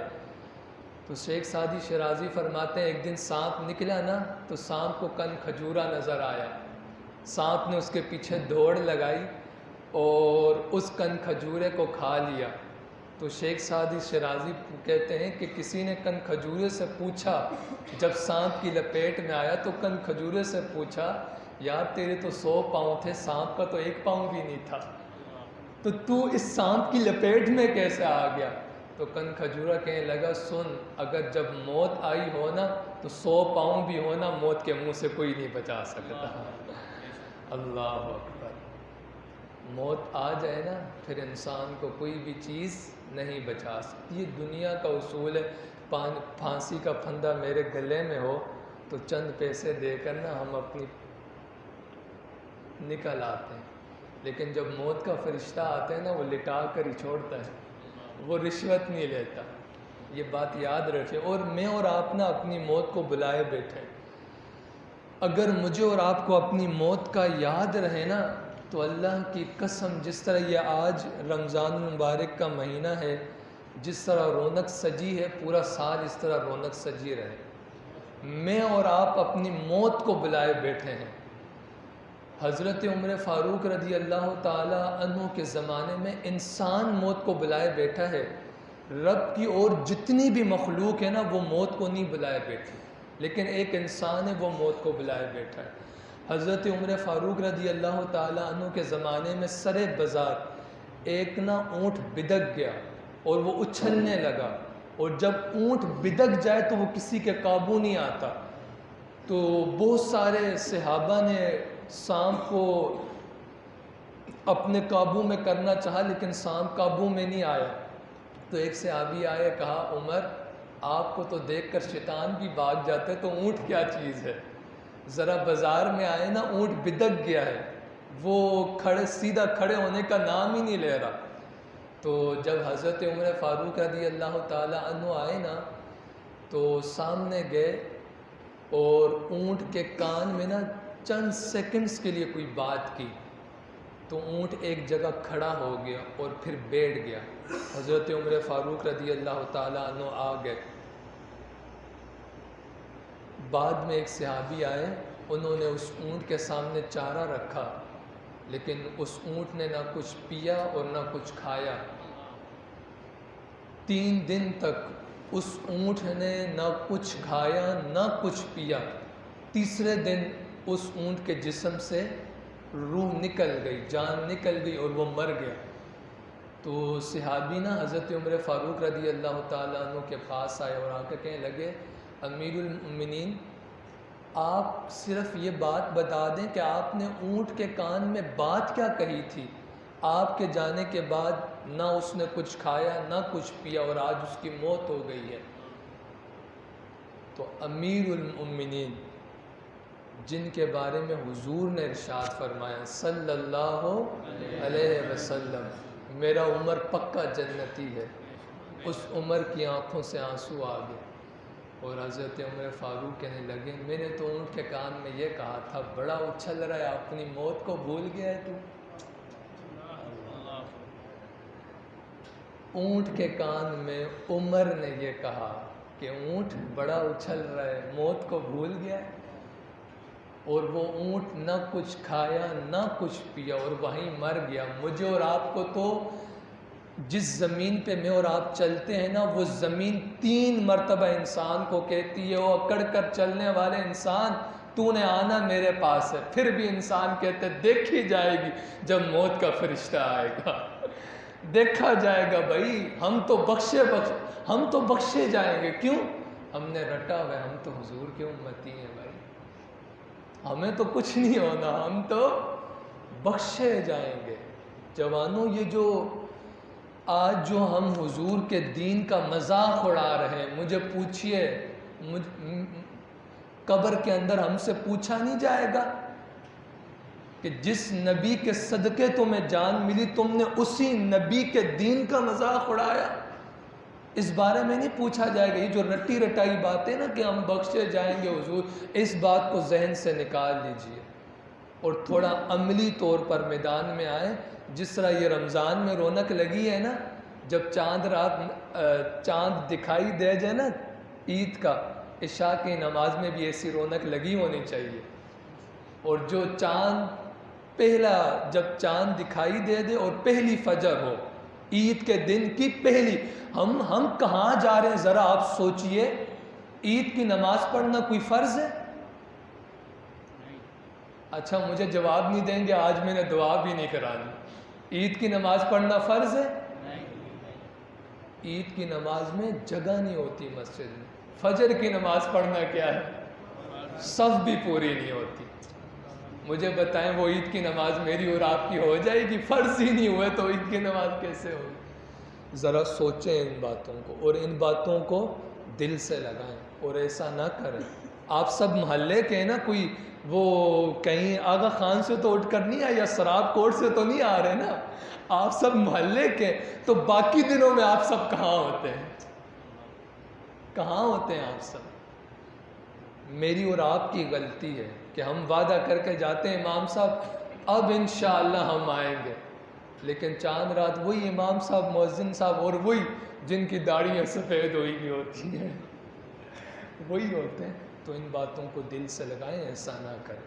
تو شیخ سعدی شیرازی فرماتے ہیں ایک دن سانپ نکلا نا تو سانپ کو کن کھجورا نظر آیا، سانپ نے اس کے پیچھے دوڑ لگائی اور اس کن کھجورے کو کھا لیا۔ تو شیخ سعدی شیرازی کہتے ہیں کہ کسی نے کن کھجورے سے پوچھا، جب سانپ کی لپیٹ میں آیا تو کن کھجورے سے پوچھا یار تیرے تو 100 پاؤں تھے، سانپ کا تو 1 پاؤں بھی نہیں تھا، تو اس سانپ کی لپیٹ میں کیسے آ گیا؟ تو کن کھجورا کہنے لگا سن، اگر جب موت آئی ہو نا تو 100 پاؤں بھی ہونا موت کے منہ سے کوئی نہیں بچا سکتا۔ اللہ اکبر۔ موت آ جائے نا پھر انسان کو کوئی بھی چیز نہیں بچا سکتی۔ یہ دنیا کا اصول ہے، پھانسی کا پھندا میرے گلے میں ہو تو چند پیسے دے کر نا ہم اپنی نکل آتے ہیں، لیکن جب موت کا فرشتہ آتا ہے نا وہ لٹا کر ہی چھوڑتا ہے، وہ رشوت نہیں لیتا۔ یہ بات یاد رکھے، اور میں اور آپ نا اپنی موت کو بلائے بیٹھے۔ اگر مجھے اور آپ کو اپنی موت کا یاد رہے نا تو اللہ کی قسم جس طرح یہ آج رمضان المبارک کا مہینہ ہے، جس طرح رونق سجی ہے پورا سال اس طرح رونق سجی رہے۔ میں اور آپ اپنی موت کو بلائے بیٹھے ہیں۔ حضرت عمر فاروق رضی اللہ تعالی عنہ کے زمانے میں انسان موت کو بلائے بیٹھا ہے، رب کی اور جتنی بھی مخلوق ہے نا وہ موت کو نہیں بلائے بیٹھی، لیکن ایک انسان ہے وہ موت کو بلائے بیٹھا ہے۔ حضرت عمر فاروق رضی اللہ تعالیٰ عنہ کے زمانے میں سر بازار ایک نا اونٹ بدک گیا اور وہ اچھلنے لگا، اور جب اونٹ بدک جائے تو وہ کسی کے قابو نہیں آتا، تو بہت سارے صحابہ نے سانپ کو اپنے قابو میں کرنا چاہا لیکن سانپ قابو میں نہیں آیا۔ تو ایک صحابی آئے، کہا عمر آپ کو تو دیکھ کر شیطان بھی بھاگ جاتے، تو اونٹ کیا چیز ہے، ذرا بازار میں آئے نا، اونٹ بدک گیا ہے، وہ سیدھا کھڑے ہونے کا نام ہی نہیں لے رہا۔ تو جب حضرت عمر فاروق رضی اللہ تعالی عنہ آئے نا، تو سامنے گئے اور اونٹ کے کان میں نا چند سیکنڈز کے لیے کوئی بات کی، تو اونٹ ایک جگہ کھڑا ہو گیا اور پھر بیٹھ گیا۔ حضرت عمر فاروق رضی اللہ تعالیٰ عنہ آ گئے۔ بعد میں ایک صحابی آئے، انہوں نے اس اونٹ کے سامنے چارہ رکھا، لیکن اس اونٹ نے نہ کچھ پیا اور نہ کچھ کھایا۔ 3 دن تک اس اونٹ نے نہ کچھ کھایا نہ کچھ پیا۔ تیسرے دن اس اونٹ کے جسم سے روح نکل گئی، جان نکل گئی اور وہ مر گیا۔ تو صحابی نا حضرت عمر فاروق رضی اللہ تعالیٰ عنہ کے پاس آئے اور آ کے کہنے لگے، امیر المؤمنین آپ صرف یہ بات بتا دیں کہ آپ نے اونٹ کے کان میں بات کیا کہی تھی؟ آپ کے جانے کے بعد نہ اس نے کچھ کھایا نہ کچھ پیا اور آج اس کی موت ہو گئی ہے۔ تو امیر المؤمنین جن کے بارے میں حضور نے ارشاد فرمایا صلی اللہ علیہ وسلم، میرا عمر پکا جنتی ہے، اس عمر کی آنکھوں سے آنسو آ گئے اور حضرت عمر فاروق کہنے لگے، میں نے تو اونٹ کے کان میں یہ کہا تھا، بڑا اچھل رہا ہے، اپنی موت کو بھول گیا ہے تو۔ اونٹ کے کان میں عمر نے یہ کہا کہ اونٹ بڑا اچھل رہا ہے، موت کو بھول گیا ہے، اور وہ اونٹ نہ کچھ کھایا نہ کچھ پیا اور وہیں مر گیا۔ مجھے اور آپ کو تو جس زمین پہ میں اور آپ چلتے ہیں نا، وہ زمین 3 مرتبہ انسان کو کہتی ہے، وہ اکڑ کر چلنے والے انسان تو نے آنا میرے پاس ہے، پھر بھی انسان کہتے دیکھی جائے گی جب موت کا فرشتہ آئے گا، دیکھا جائے گا بھائی، ہم تو بخشے جائیں گے، کیوں؟ ہم نے رٹا ہوا ہے، ہم تو حضور کے امتی ہیں بھائی، ہمیں تو کچھ نہیں ہونا، ہم تو بخشے جائیں گے۔ جوانوں، یہ جو آج جو ہم حضور کے دین کا مذاق اڑا رہے ہیں، مجھے پوچھئے قبر کے اندر ہم سے پوچھا نہیں جائے گا کہ جس نبی کے صدقے تمہیں جان ملی، تم نے اسی نبی کے دین کا مذاق اڑایا؟ اس بارے میں نہیں پوچھا جائے گا؟ یہ جو رٹی رٹائی باتیں نا کہ ہم بخشے جائیں گے حضور، اس بات کو ذہن سے نکال لیجئے اور تھوڑا عملی طور پر میدان میں آئیں۔ جس طرح یہ رمضان میں رونق لگی ہے نا، جب چاند دکھائی دے جائے نا عید کا، عشاء کی نماز میں بھی ایسی رونق لگی ہونی چاہیے، اور جو جب چاند دکھائی دے اور پہلی فجر ہو عید کے دن کی پہلی، ہم کہاں جا رہے ہیں ذرا آپ سوچئے؟ عید کی نماز پڑھنا کوئی فرض ہے؟ اچھا مجھے جواب نہیں دیں گے، آج میں نے دعا بھی نہیں کرانی۔ عید کی نماز پڑھنا فرض ہے؟ عید کی نماز میں جگہ نہیں ہوتی مسجد میں۔ فجر کی نماز پڑھنا کیا ہے؟ صف بھی پوری نہیں ہوتی۔ مجھے بتائیں وہ عید کی نماز میری اور آپ کی ہو جائے گی؟ فرض ہی نہیں ہوئے تو عید کی نماز کیسے ہوگی؟ ذرا سوچیں ان باتوں کو اور ان باتوں کو دل سے لگائیں اور ایسا نہ کریں۔ آپ سب محلے کے نا، کوئی وہ کہیں آغا خان سے تو اٹھ کر نہیں آئے یا سراب کوٹ سے تو نہیں آ رہے نا، آپ سب محلے کے، تو باقی دنوں میں آپ سب کہاں ہوتے ہیں؟ کہاں ہوتے ہیں آپ سب؟ میری اور آپ کی غلطی ہے کہ ہم وعدہ کر کے جاتے ہیں امام صاحب اب انشاءاللہ ہم آئیں گے، لیکن چاند رات وہی امام صاحب، مؤذن صاحب اور وہی جن کی داڑھیاں سفید ہوئی بھی ہوتی ہیں وہی ہوتے ہیں۔ تو ان باتوں کو دل سے لگائیں، ایسا نہ کریں۔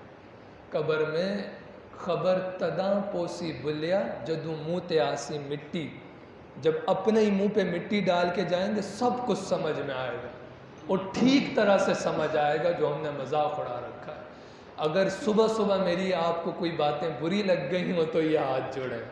قبر میں خبر تداں پوسی بلیا جدوں منہ تے آسی مٹی، جب اپنے ہی منہ پہ مٹی ڈال کے جائیں گے سب کچھ سمجھ میں آئے گا اور ٹھیک طرح سے سمجھ آئے گا جو ہم نے مذاق اڑا رکھا ہے۔ اگر صبح صبح میری آپ کو کوئی باتیں بری لگ گئی ہوں تو یہ ہاتھ جوڑیں،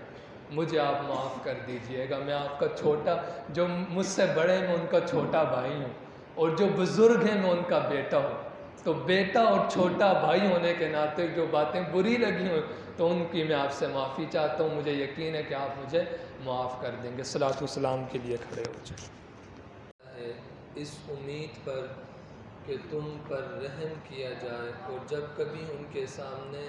مجھے آپ معاف کر دیجئے گا، میں آپ کا چھوٹا، جو مجھ سے بڑے میں ان کا چھوٹا بھائی ہوں، اور جو بزرگ ہیں میں ان کا بیٹا ہوں، تو بیٹا اور چھوٹا بھائی ہونے کے ناطے جو باتیں بری لگی ہوں تو ان کی میں آپ سے معافی چاہتا ہوں، مجھے یقین ہے کہ آپ مجھے معاف کر دیں گے۔ صلاۃ والسلام کے لیے کھڑے ہو جائیں۔ اس امید پر کہ تم پر رحم کیا جائے، اور جب کبھی ان کے سامنے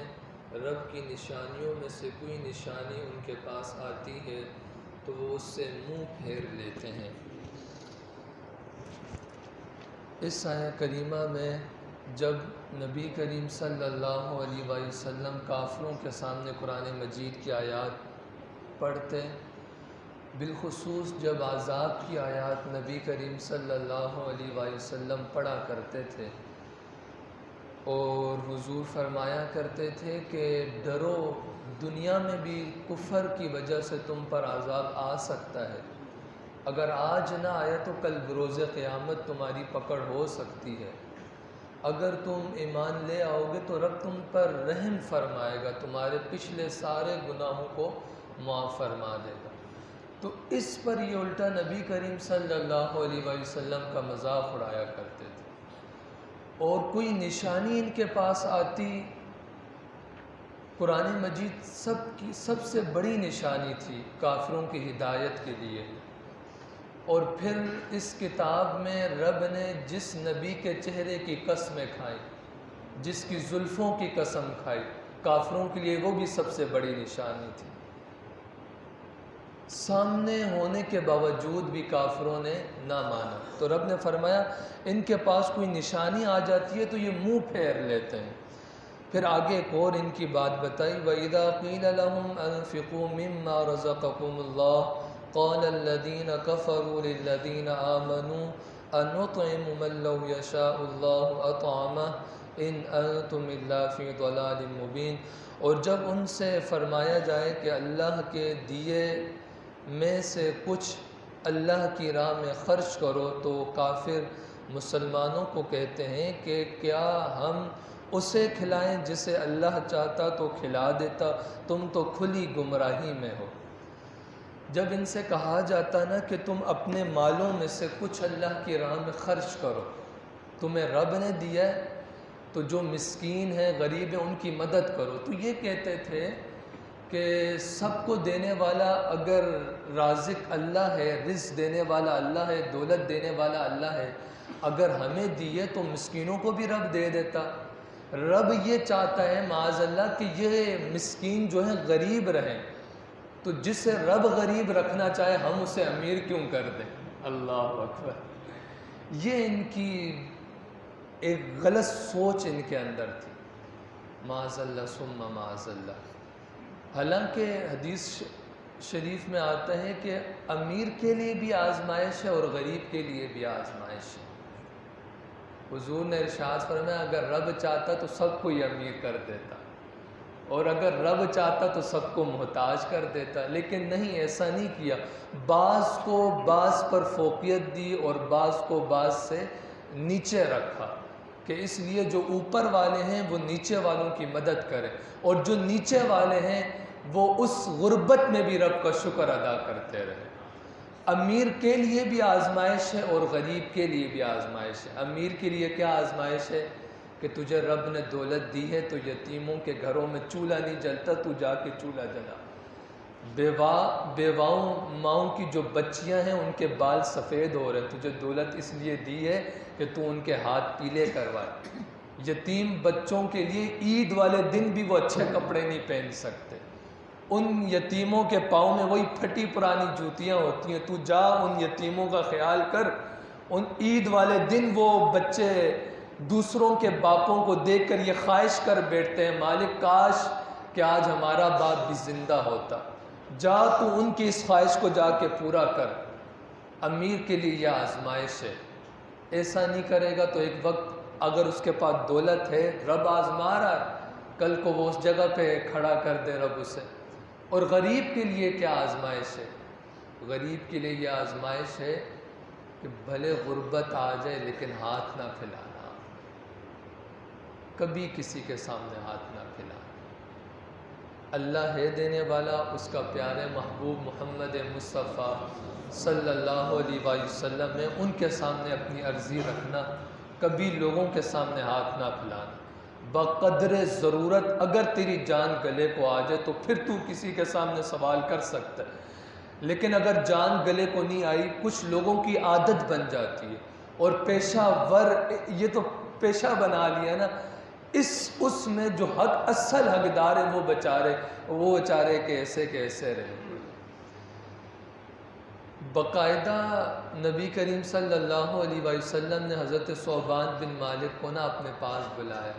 رب کی نشانیوں میں سے کوئی نشانی ان کے پاس آتی ہے تو وہ اس سے منہ پھیر لیتے ہیں۔ اس آیہ کریمہ میں جب نبی کریم صلی اللہ علیہ وآلہ وسلم کافروں کے سامنے قرآن مجید کی آیات پڑھتے، بالخصوص جب عذاب کی آیات نبی کریم صلی اللہ علیہ وآلہ وسلم پڑھا کرتے تھے اور حضور فرمایا کرتے تھے کہ ڈرو، دنیا میں بھی کفر کی وجہ سے تم پر عذاب آ سکتا ہے، اگر آج نہ آیا تو کل بروز قیامت تمہاری پکڑ ہو سکتی ہے، اگر تم ایمان لے آؤ گے تو رب تم پر رحم فرمائے گا، تمہارے پچھلے سارے گناہوں کو معاف فرما دے گا۔ تو اس پر یہ الٹا نبی کریم صلی اللہ علیہ وآلہ وسلم کا مذاق اڑایا کرتے تھے، اور کوئی نشانی ان کے پاس آتی، قرآن مجید سب سے بڑی نشانی تھی کافروں کی ہدایت کے لیے، اور پھر اس کتاب میں رب نے جس نبی کے چہرے کی قسمیں کھائیں، جس کی زلفوں کی قسم کھائی، کافروں کے لیے وہ بھی سب سے بڑی نشانی تھی۔ سامنے ہونے کے باوجود بھی کافروں نے نہ مانا، تو رب نے فرمایا ان کے پاس کوئی نشانی آ جاتی ہے تو یہ منہ پھیر لیتے ہیں۔ پھر آگے ایک اور ان کی بات بتائی، وَإِذَا قِيلَ لَهُمْ أَنفِقُوا مِمَّا رَزَقَكُمُ اللَّهُ قَالَ الَّذِينَ كَفَرُوا لِلَّذِينَ آمَنُوا أَنُطْعِمُ مَن لَّوْ يَشَاءُ اللَّهُ أَطْعَمَهُ إِنْ أَنْتُمْ إِلَّا فِي ضَلَالٍ مُّبِينٍ۔ اور جب ان سے فرمایا جائے کہ اللہ کے دیے میں سے کچھ اللہ کی راہ میں خرچ کرو، تو کافر مسلمانوں کو کہتے ہیں کہ کیا ہم اسے کھلائیں جسے اللہ چاہتا تو کھلا دیتا، تم تو کھلی گمراہی میں ہو۔ جب ان سے کہا جاتا نا کہ تم اپنے مالوں میں سے کچھ اللہ کی راہ میں خرچ کرو، تمہیں رب نے دیا ہے تو جو مسکین ہے، غریب ہے، ان کی مدد کرو، تو یہ کہتے تھے کہ سب کو دینے والا اگر رازق اللہ ہے، رزق دینے والا اللہ ہے، دولت دینے والا اللہ ہے، اگر ہمیں دیے تو مسکینوں کو بھی رب دے دیتا۔ رب یہ چاہتا ہے معاذ اللہ کہ یہ مسکین جو ہیں غریب رہیں، تو جسے رب غریب رکھنا چاہے ہم اسے امیر کیوں کر دیں؟ اللہ اکبر! یہ ان کی ایک غلط سوچ ان کے اندر تھی، معاذ اللہ ثم معاذ اللہ۔ حالانکہ حدیث شریف میں آتا ہے کہ امیر کے لیے بھی آزمائش ہے اور غریب کے لیے بھی آزمائش ہے۔ حضور نے ارشاد فرمایا اگر رب چاہتا تو سب کو یہ امیر کر دیتا، اور اگر رب چاہتا تو سب کو محتاج کر دیتا، لیکن نہیں، ایسا نہیں کیا۔ بعض کو بعض پر فوقیت دی اور بعض کو بعض سے نیچے رکھا، کہ اس لیے جو اوپر والے ہیں وہ نیچے والوں کی مدد کریں، اور جو نیچے والے ہیں وہ اس غربت میں بھی رب کا شکر ادا کرتے رہے۔ امیر کے لیے بھی آزمائش ہے اور غریب کے لیے بھی آزمائش ہے۔ امیر کے لیے کیا آزمائش ہے؟ کہ تجھے رب نے دولت دی ہے تو یتیموں کے گھروں میں چولہا نہیں جلتا، تو جا کے چولہا جلا۔ بیواؤں ماؤں کی جو بچیاں ہیں ان کے بال سفید ہو رہے ہیں، تجھے دولت اس لیے دی ہے کہ تو ان کے ہاتھ پیلے کروائے۔ یتیم بچوں کے لیے عید والے دن بھی وہ اچھے کپڑے نہیں پہن سکتے، ان یتیموں کے پاؤں میں وہی پھٹی پرانی جوتیاں ہوتی ہیں، تو جا ان یتیموں کا خیال کر۔ ان عید والے دن وہ بچے دوسروں کے باپوں کو دیکھ کر یہ خواہش کر بیٹھتے ہیں مالک کاش کہ آج ہمارا باپ بھی زندہ ہوتا۔ جا تو ان کی اس خواہش کو جا کے پورا کر۔ امیر کے لیے یہ آزمائش ہے، ایسا نہیں کرے گا تو ایک وقت اگر اس کے پاس دولت ہے، رب آزما رہا ہے، کل کو وہ اس جگہ پہ کھڑا کر دے رب اسے۔ اور غریب کے لیے کیا آزمائش ہے؟ غریب کے لیے یہ آزمائش ہے کہ بھلے غربت آ جائے لیکن ہاتھ نہ پھیلانا۔ کبھی کسی کے سامنے ہاتھ نہ پھیلانا۔ اللہ ہے دینے والا، اس کا پیارے محبوب محمد مصطفیٰ صلی اللہ علیہ وآلہ وسلم نے ان کے سامنے اپنی عرضی رکھنا، کبھی لوگوں کے سامنے ہاتھ نہ پھیلانا۔ بقدر ضرورت اگر تیری جان گلے کو آ جائے تو پھر تو کسی کے سامنے سوال کر سکتا ہے، لیکن اگر جان گلے کو نہیں آئی، کچھ لوگوں کی عادت بن جاتی ہے اور پیشہ ور یہ تو پیشہ بنا لیا نا، اس میں جو حق اصل حقدار ہے وہ بیچارے کیسے رہے۔ باقاعدہ نبی کریم صلی اللہ علیہ وآلہ وسلم نے حضرت ثعبان بن مالک کو نا اپنے پاس بلایا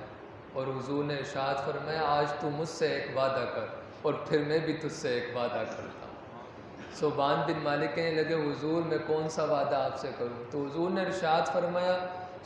اور حضور نے ارشاد فرمایا آج تو مجھ سے ایک وعدہ کر اور پھر میں بھی تجھ سے ایک وعدہ کرتا ہوں۔ ثعبان بن مالک کہنے لگے حضور میں کون سا وعدہ آپ سے کروں؟ تو حضور نے ارشاد فرمایا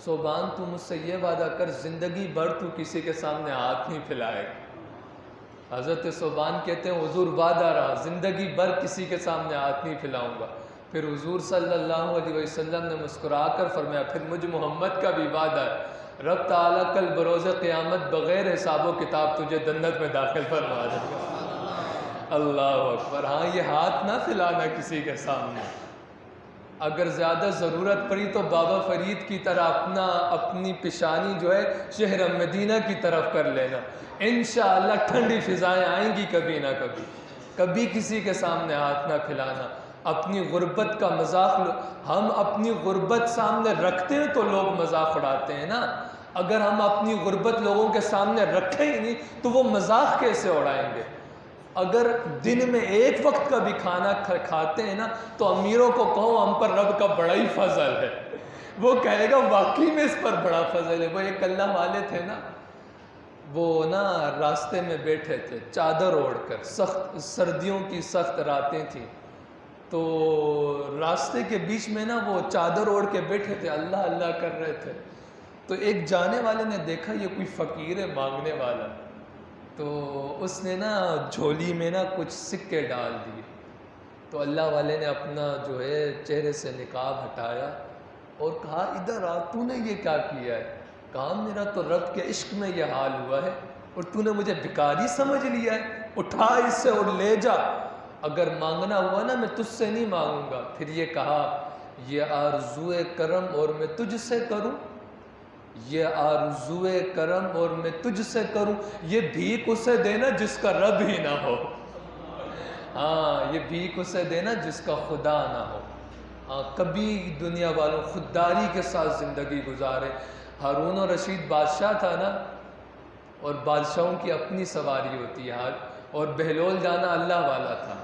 ثعبان تو مجھ سے یہ وعدہ کر زندگی بھر تو کسی کے سامنے ہاتھ نہیں پھیلائے گا۔ حضرت ثعبان کہتے ہیں حضور وعدہ رہا، زندگی بھر کسی کے سامنے ہاتھ نہیں پھیلاؤں گا۔ پھر حضور صلی اللہ علیہ وسلم نے مسکرا کر فرمایا پھر مجھ محمد کا بھی وعدہ ہے، رب تعالیٰ کل بروز قیامت بغیر حساب و کتاب تجھے جنت میں داخل فرما دے گا۔ اللہ اکبر۔ ہاں یہ ہاتھ نہ پھیلانا کسی کے سامنے، اگر زیادہ ضرورت پڑی تو بابا فرید کی طرح اپنی پیشانی جو ہے شہر مدینہ کی طرف کر لینا، انشاءاللہ ٹھنڈی فضائیں آئیں گی کبھی نہ کبھی۔ کبھی کسی کے سامنے ہاتھ نہ پھیلانا، اپنی غربت کا مذاق ہم اپنی غربت سامنے رکھتے ہیں تو لوگ مذاق اڑاتے ہیں نا، اگر ہم اپنی غربت لوگوں کے سامنے رکھیں ہی نہیں تو وہ مذاق کیسے اڑائیں گے؟ اگر دن میں ایک وقت کا بھی کھانا کھاتے ہیں نا تو امیروں کو کہو ہم پر رب کا بڑا ہی فضل ہے، وہ کہے گا واقعی میں اس پر بڑا فضل ہے۔ وہ ایک اللہ والے تھے نا، وہ نا راستے میں بیٹھے تھے چادر اوڑھ کر، سخت سردیوں کی سخت راتیں تھیں، تو راستے کے بیچ میں نا وہ چادر اوڑھ کے بیٹھے تھے، اللہ اللہ کر رہے تھے، تو ایک جانے والے نے دیکھا یہ کوئی فقیر ہے مانگنے والا، تو اس نے نا جھولی میں نا کچھ سکے ڈال دیے، تو اللہ والے نے اپنا جو ہے چہرے سے نقاب ہٹایا اور کہا ادھر آ، تو نے یہ کیا کیا ہے؟ کہا میرا تو رب کے عشق میں یہ حال ہوا ہے اور تو نے مجھے بھکاری سمجھ لیا ہے، اٹھا اس سے اور لے جا، اگر مانگنا ہوا نا میں تجھ سے نہیں مانگوں گا۔ پھر یہ کہا یہ آرزوئے کرم اور میں تجھ سے کروں، یہ آرزوئے کرم اور میں تجھ سے کروں، یہ بھیک اسے دینا جس کا رب ہی نہ ہو۔ ہاں یہ بھیک اسے دینا جس کا خدا نہ ہو۔ ہاں کبھی دنیا والوں خودداری کے ساتھ زندگی گزارے۔ ہارون الرشید بادشاہ تھا نا، اور بادشاہوں کی اپنی سواری ہوتی ہے، اور بہلول دانا اللہ والا تھا۔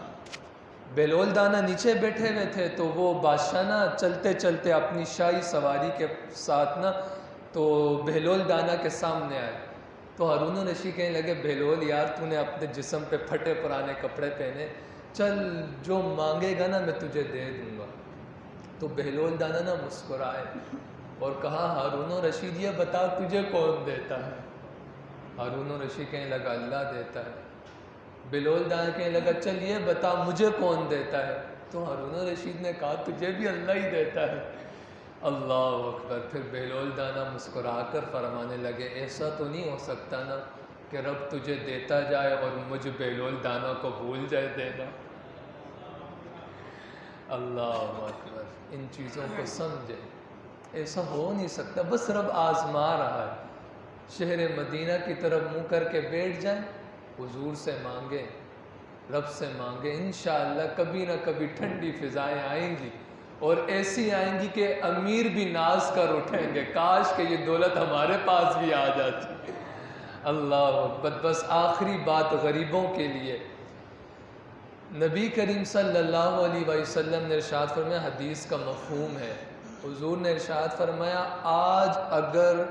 بہلول دانا نیچے بیٹھے ہوئے تھے تو وہ بادشاہ نا چلتے چلتے اپنی شاہی سواری کے ساتھ نا تو بہلول دانا کے سامنے آئے، تو ہارون الرشید کہنے لگے بہلول یار تو نے اپنے جسم پہ پھٹے پرانے کپڑے پہنے، چل جو مانگے گا نا میں تجھے دے دوں گا۔ تو بہلول دانا نا مسکرائے اور کہا ہارون الرشید یہ بتا تجھے کون دیتا ہے؟ ہارون الرشید کہنے لگا اللہ دیتا ہے۔ بہلول دانا کہنے لگا چل یہ بتا مجھے کون دیتا ہے؟ تو ہارون الرشید نے کہا تجھے بھی اللہ ہی دیتا ہے۔ اللہ اکبر۔ پھر بہلول دانا مسکرا کر فرمانے لگے ایسا تو نہیں ہو سکتا نا کہ رب تجھے دیتا جائے اور مجھ بہلول دانا کو بھول جائے دینا۔ اللہ اکبر۔ ان چیزوں کو سمجھے، ایسا ہو نہیں سکتا، بس رب آزما رہا ہے۔ شہر مدینہ کی طرف منہ کر کے بیٹھ جائیں، حضور سے مانگے، رب سے مانگے، انشاءاللہ کبھی نہ کبھی ٹھنڈی فضائیں آئیں گی، اور ایسی آئیں گی کہ امیر بھی ناز کر اٹھیں گے کاش کہ یہ دولت ہمارے پاس بھی آ جاتی۔ اللہ اکبر۔ بس آخری بات غریبوں کے لیے، نبی کریم صلی اللہ علیہ وسلم نے ارشاد فرمایا، حدیث کا مفہوم ہے، حضور نے ارشاد فرمایا آج اگر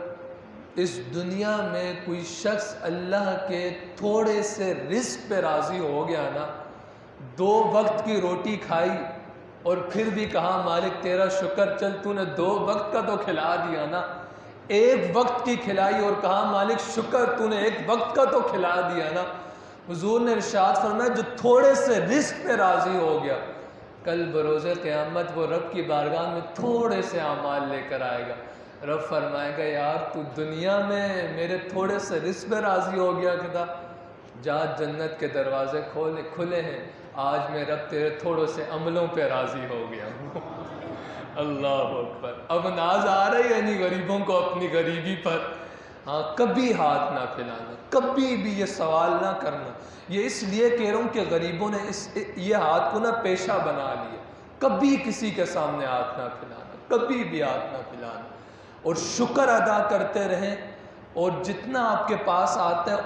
اس دنیا میں کوئی شخص اللہ کے تھوڑے سے رزق پہ راضی ہو گیا نا، 2 وقت کی روٹی کھائی اور پھر بھی کہا مالک تیرا شکر، چل تو نے 2 وقت کا تو کھلا دیا نا، 1 وقت کی کھلائی اور کہا مالک شکر تو نے 1 وقت کا تو کھلا دیا نا، حضور نے ارشاد فرمایا جو تھوڑے سے رزق پہ راضی ہو گیا کل بروز قیامت وہ رب کی بارگاہ میں تھوڑے سے اعمال لے کر آئے گا۔ رب فرمائے گا یار تو دنیا میں میرے تھوڑے سے رزق پہ راضی ہو گیا تھا، جا جنت کے دروازے کھلے ہیں، آج میں رب تیرے تھوڑوں سے عملوں پہ راضی ہو گیا ہوں۔ اللہ اکبر۔ اب ناز آ رہی ہے نہیں غریبوں کو اپنی غریبی پر؟ ہاں، کبھی ہاتھ نہ پھیلانا، کبھی بھی یہ سوال نہ کرنا۔ یہ اس لیے کہہ رہا ہوں کہ غریبوں نے یہ ہاتھ کو نہ پیشہ بنا لیا، کبھی کسی کے سامنے ہاتھ نہ پھیلانا، کبھی بھی ہاتھ نہ پھیلانا، اور شکر ادا کرتے رہیں، اور جتنا آپ کے پاس آتا ہے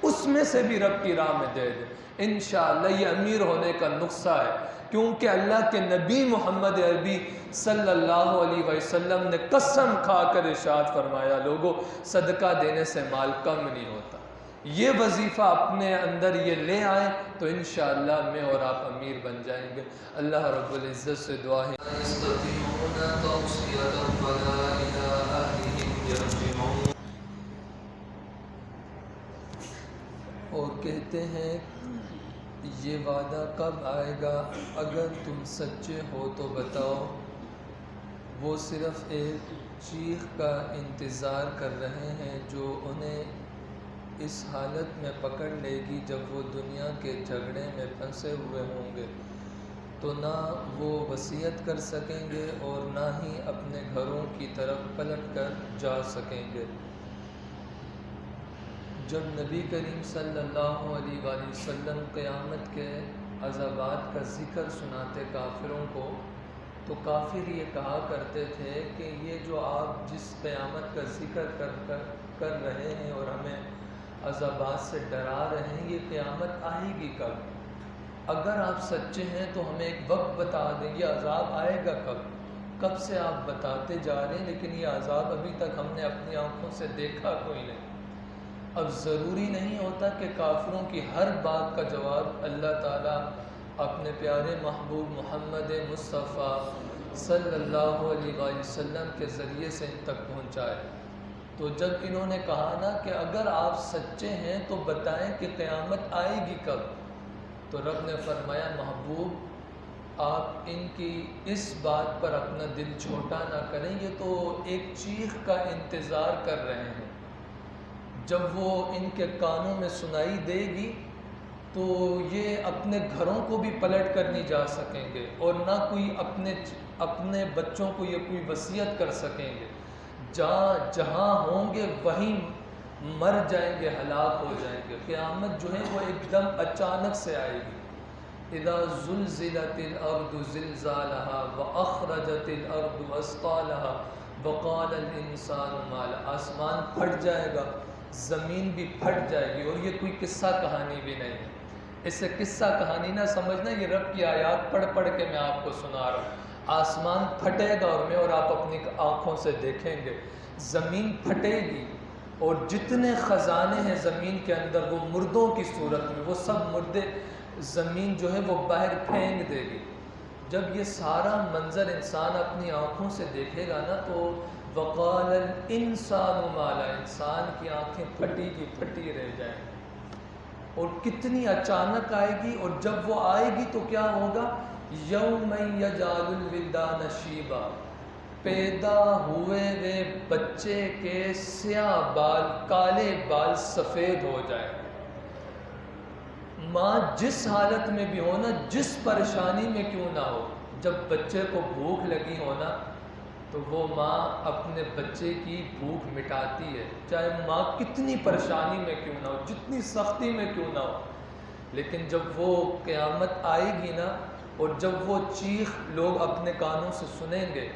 اس میں سے بھی رب کی راہ میں دے دیں۔ انشاءاللہ یہ امیر ہونے کا نقصہ ہے، کیونکہ اللہ کے نبی محمد عربی صلی اللہ علیہ وسلم نے قسم کھا کر ارشاد فرمایا، لوگوں صدقہ دینے سے مال کم نہیں ہوتا۔ یہ وظیفہ اپنے اندر یہ لے آئیں تو انشاءاللہ میں اور آپ امیر بن جائیں گے۔ اللہ رب العزت سے دعا ہے اور کہتے ہیں یہ وعدہ کب آئے گا؟ اگر تم سچے ہو تو بتاؤ۔ وہ صرف ایک چیخ کا انتظار کر رہے ہیں جو انہیں اس حالت میں پکڑ لے گی جب وہ دنیا کے جھگڑے میں پھنسے ہوئے ہوں گے، تو نہ وہ وصیت کر سکیں گے اور نہ ہی اپنے گھروں کی طرف پلٹ کر جا سکیں گے۔ جب نبی کریم صلی اللہ علیہ وآلہ وسلم قیامت کے عذابات کا ذکر سناتے کافروں کو، تو کافر یہ کہا کرتے تھے کہ یہ جو آپ جس قیامت کا ذکر کر رہے ہیں اور ہمیں عذابات سے ڈرا رہے ہیں، یہ قیامت آئے گی کب؟ اگر آپ سچے ہیں تو ہمیں ایک وقت بتا دیں، یہ عذاب آئے گا کب سے آپ بتاتے جا رہے ہیں، لیکن یہ عذاب ابھی تک ہم نے اپنی آنکھوں سے دیکھا کوئی نہیں۔ اب ضروری نہیں ہوتا کہ کافروں کی ہر بات کا جواب اللہ تعالیٰ اپنے پیارے محبوب محمد مصطفیٰ صلی اللہ علیہ وآلہ وسلم کے ذریعے سے ان تک پہنچائے۔ تو جب انہوں نے کہا نا کہ اگر آپ سچے ہیں تو بتائیں کہ قیامت آئے گی کب، تو رب نے فرمایا محبوب آپ ان کی اس بات پر اپنا دل چھوٹا نہ کریں، یہ تو ایک چیخ کا انتظار کر رہے ہیں، جب وہ ان کے کانوں میں سنائی دے گی تو یہ اپنے گھروں کو بھی پلٹ کر نہیں جا سکیں گے، اور نہ کوئی اپنے بچوں کو یہ کوئی وصیت کر سکیں گے، جہاں ہوں گے وہیں مر جائیں گے، ہلاک ہو جائیں گے۔ قیامت جو ہے وہ ایک دم اچانک سے آئے گی۔ اذا زلزلت الارض زلزالها واخرجت الارض اثقالها وقال الانسان ما لها، آسمان پھٹ جائے گا، زمین بھی پھٹ جائے گی، اور یہ کوئی قصہ کہانی بھی نہیں ہے۔ اسے قصہ کہانی نہ سمجھنا، یہ رب کی آیات پڑھ پڑھ کے میں آپ کو سنا رہا ہوں۔ آسمان پھٹے گا اور میں اور آپ اپنی آنکھوں سے دیکھیں گے، زمین پھٹے گی، اور جتنے خزانے ہیں زمین کے اندر وہ مردوں کی صورت میں، وہ سب مردے زمین جو ہے وہ باہر پھینک دے گی۔ جب یہ سارا منظر انسان اپنی آنکھوں سے دیکھے گا نا تو وقال الانسان ما لها، انسان کی آنکھیں پھٹی رہ جائیں گی، اور کتنی اچانک آئے گی، اور جب وہ آئے گی تو کیا ہوگا؟ یوم یجعل الولدان شیبا، پیدا ہوئے ہوئے بچے کے سیاہ بال، کالے بال سفید ہو جائیں گے۔ ماں جس حالت میں بھی ہونا، جس پریشانی میں کیوں نہ ہو، جب بچے کو بھوک لگی ہونا تو وہ ماں اپنے بچے کی بھوک مٹاتی ہے، چاہے ماں کتنی پریشانی میں کیوں نہ ہو، جتنی سختی میں کیوں نہ ہو۔ لیکن جب وہ قیامت آئے گی نا، اور جب وہ چیخ لوگ اپنے کانوں سے سنیں گے،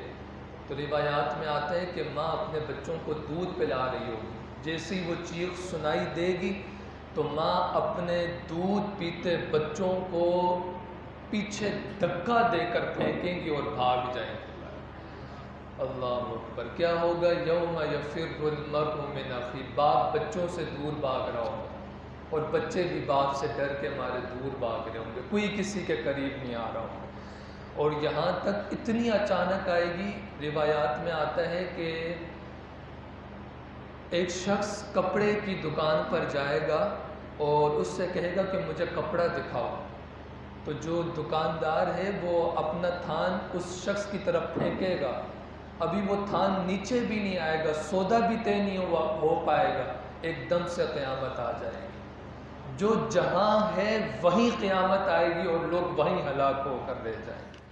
تو روایات میں آتا ہے کہ ماں اپنے بچوں کو دودھ پلا رہی ہوگی، جیسے ہی وہ چیخ سنائی دے گی تو ماں اپنے دودھ پیتے بچوں کو پیچھے دھکا دے کر پھینکیں گی اور بھاگ جائیں گی۔ اللہ اکبر۔ کیا ہوگا؟ یوم یفر المرء من اخیہ، باپ بچوں سے دور بھاگ رہا ہوگا، اور بچے بھی باپ سے ڈر کے مارے دور بھاگ رہے ہوں گے، کوئی کسی کے قریب نہیں آ رہا ہوگا۔ اور یہاں تک اتنی اچانک آئے گی، روایات میں آتا ہے کہ ایک شخص کپڑے کی دکان پر جائے گا اور اس سے کہے گا کہ مجھے کپڑا دکھاؤ، تو جو دکاندار ہے وہ اپنا تھان اس شخص کی طرف پھینکے گا، ابھی وہ تھان نیچے بھی نہیں آئے گا، سودا بھی طے نہیں ہو پائے گا، ایک دم سے قیامت آ جائے گی۔ جو جہاں ہے وہیں قیامت آئے گی اور لوگ وہیں ہلاک ہو کر رہ جائیں گے۔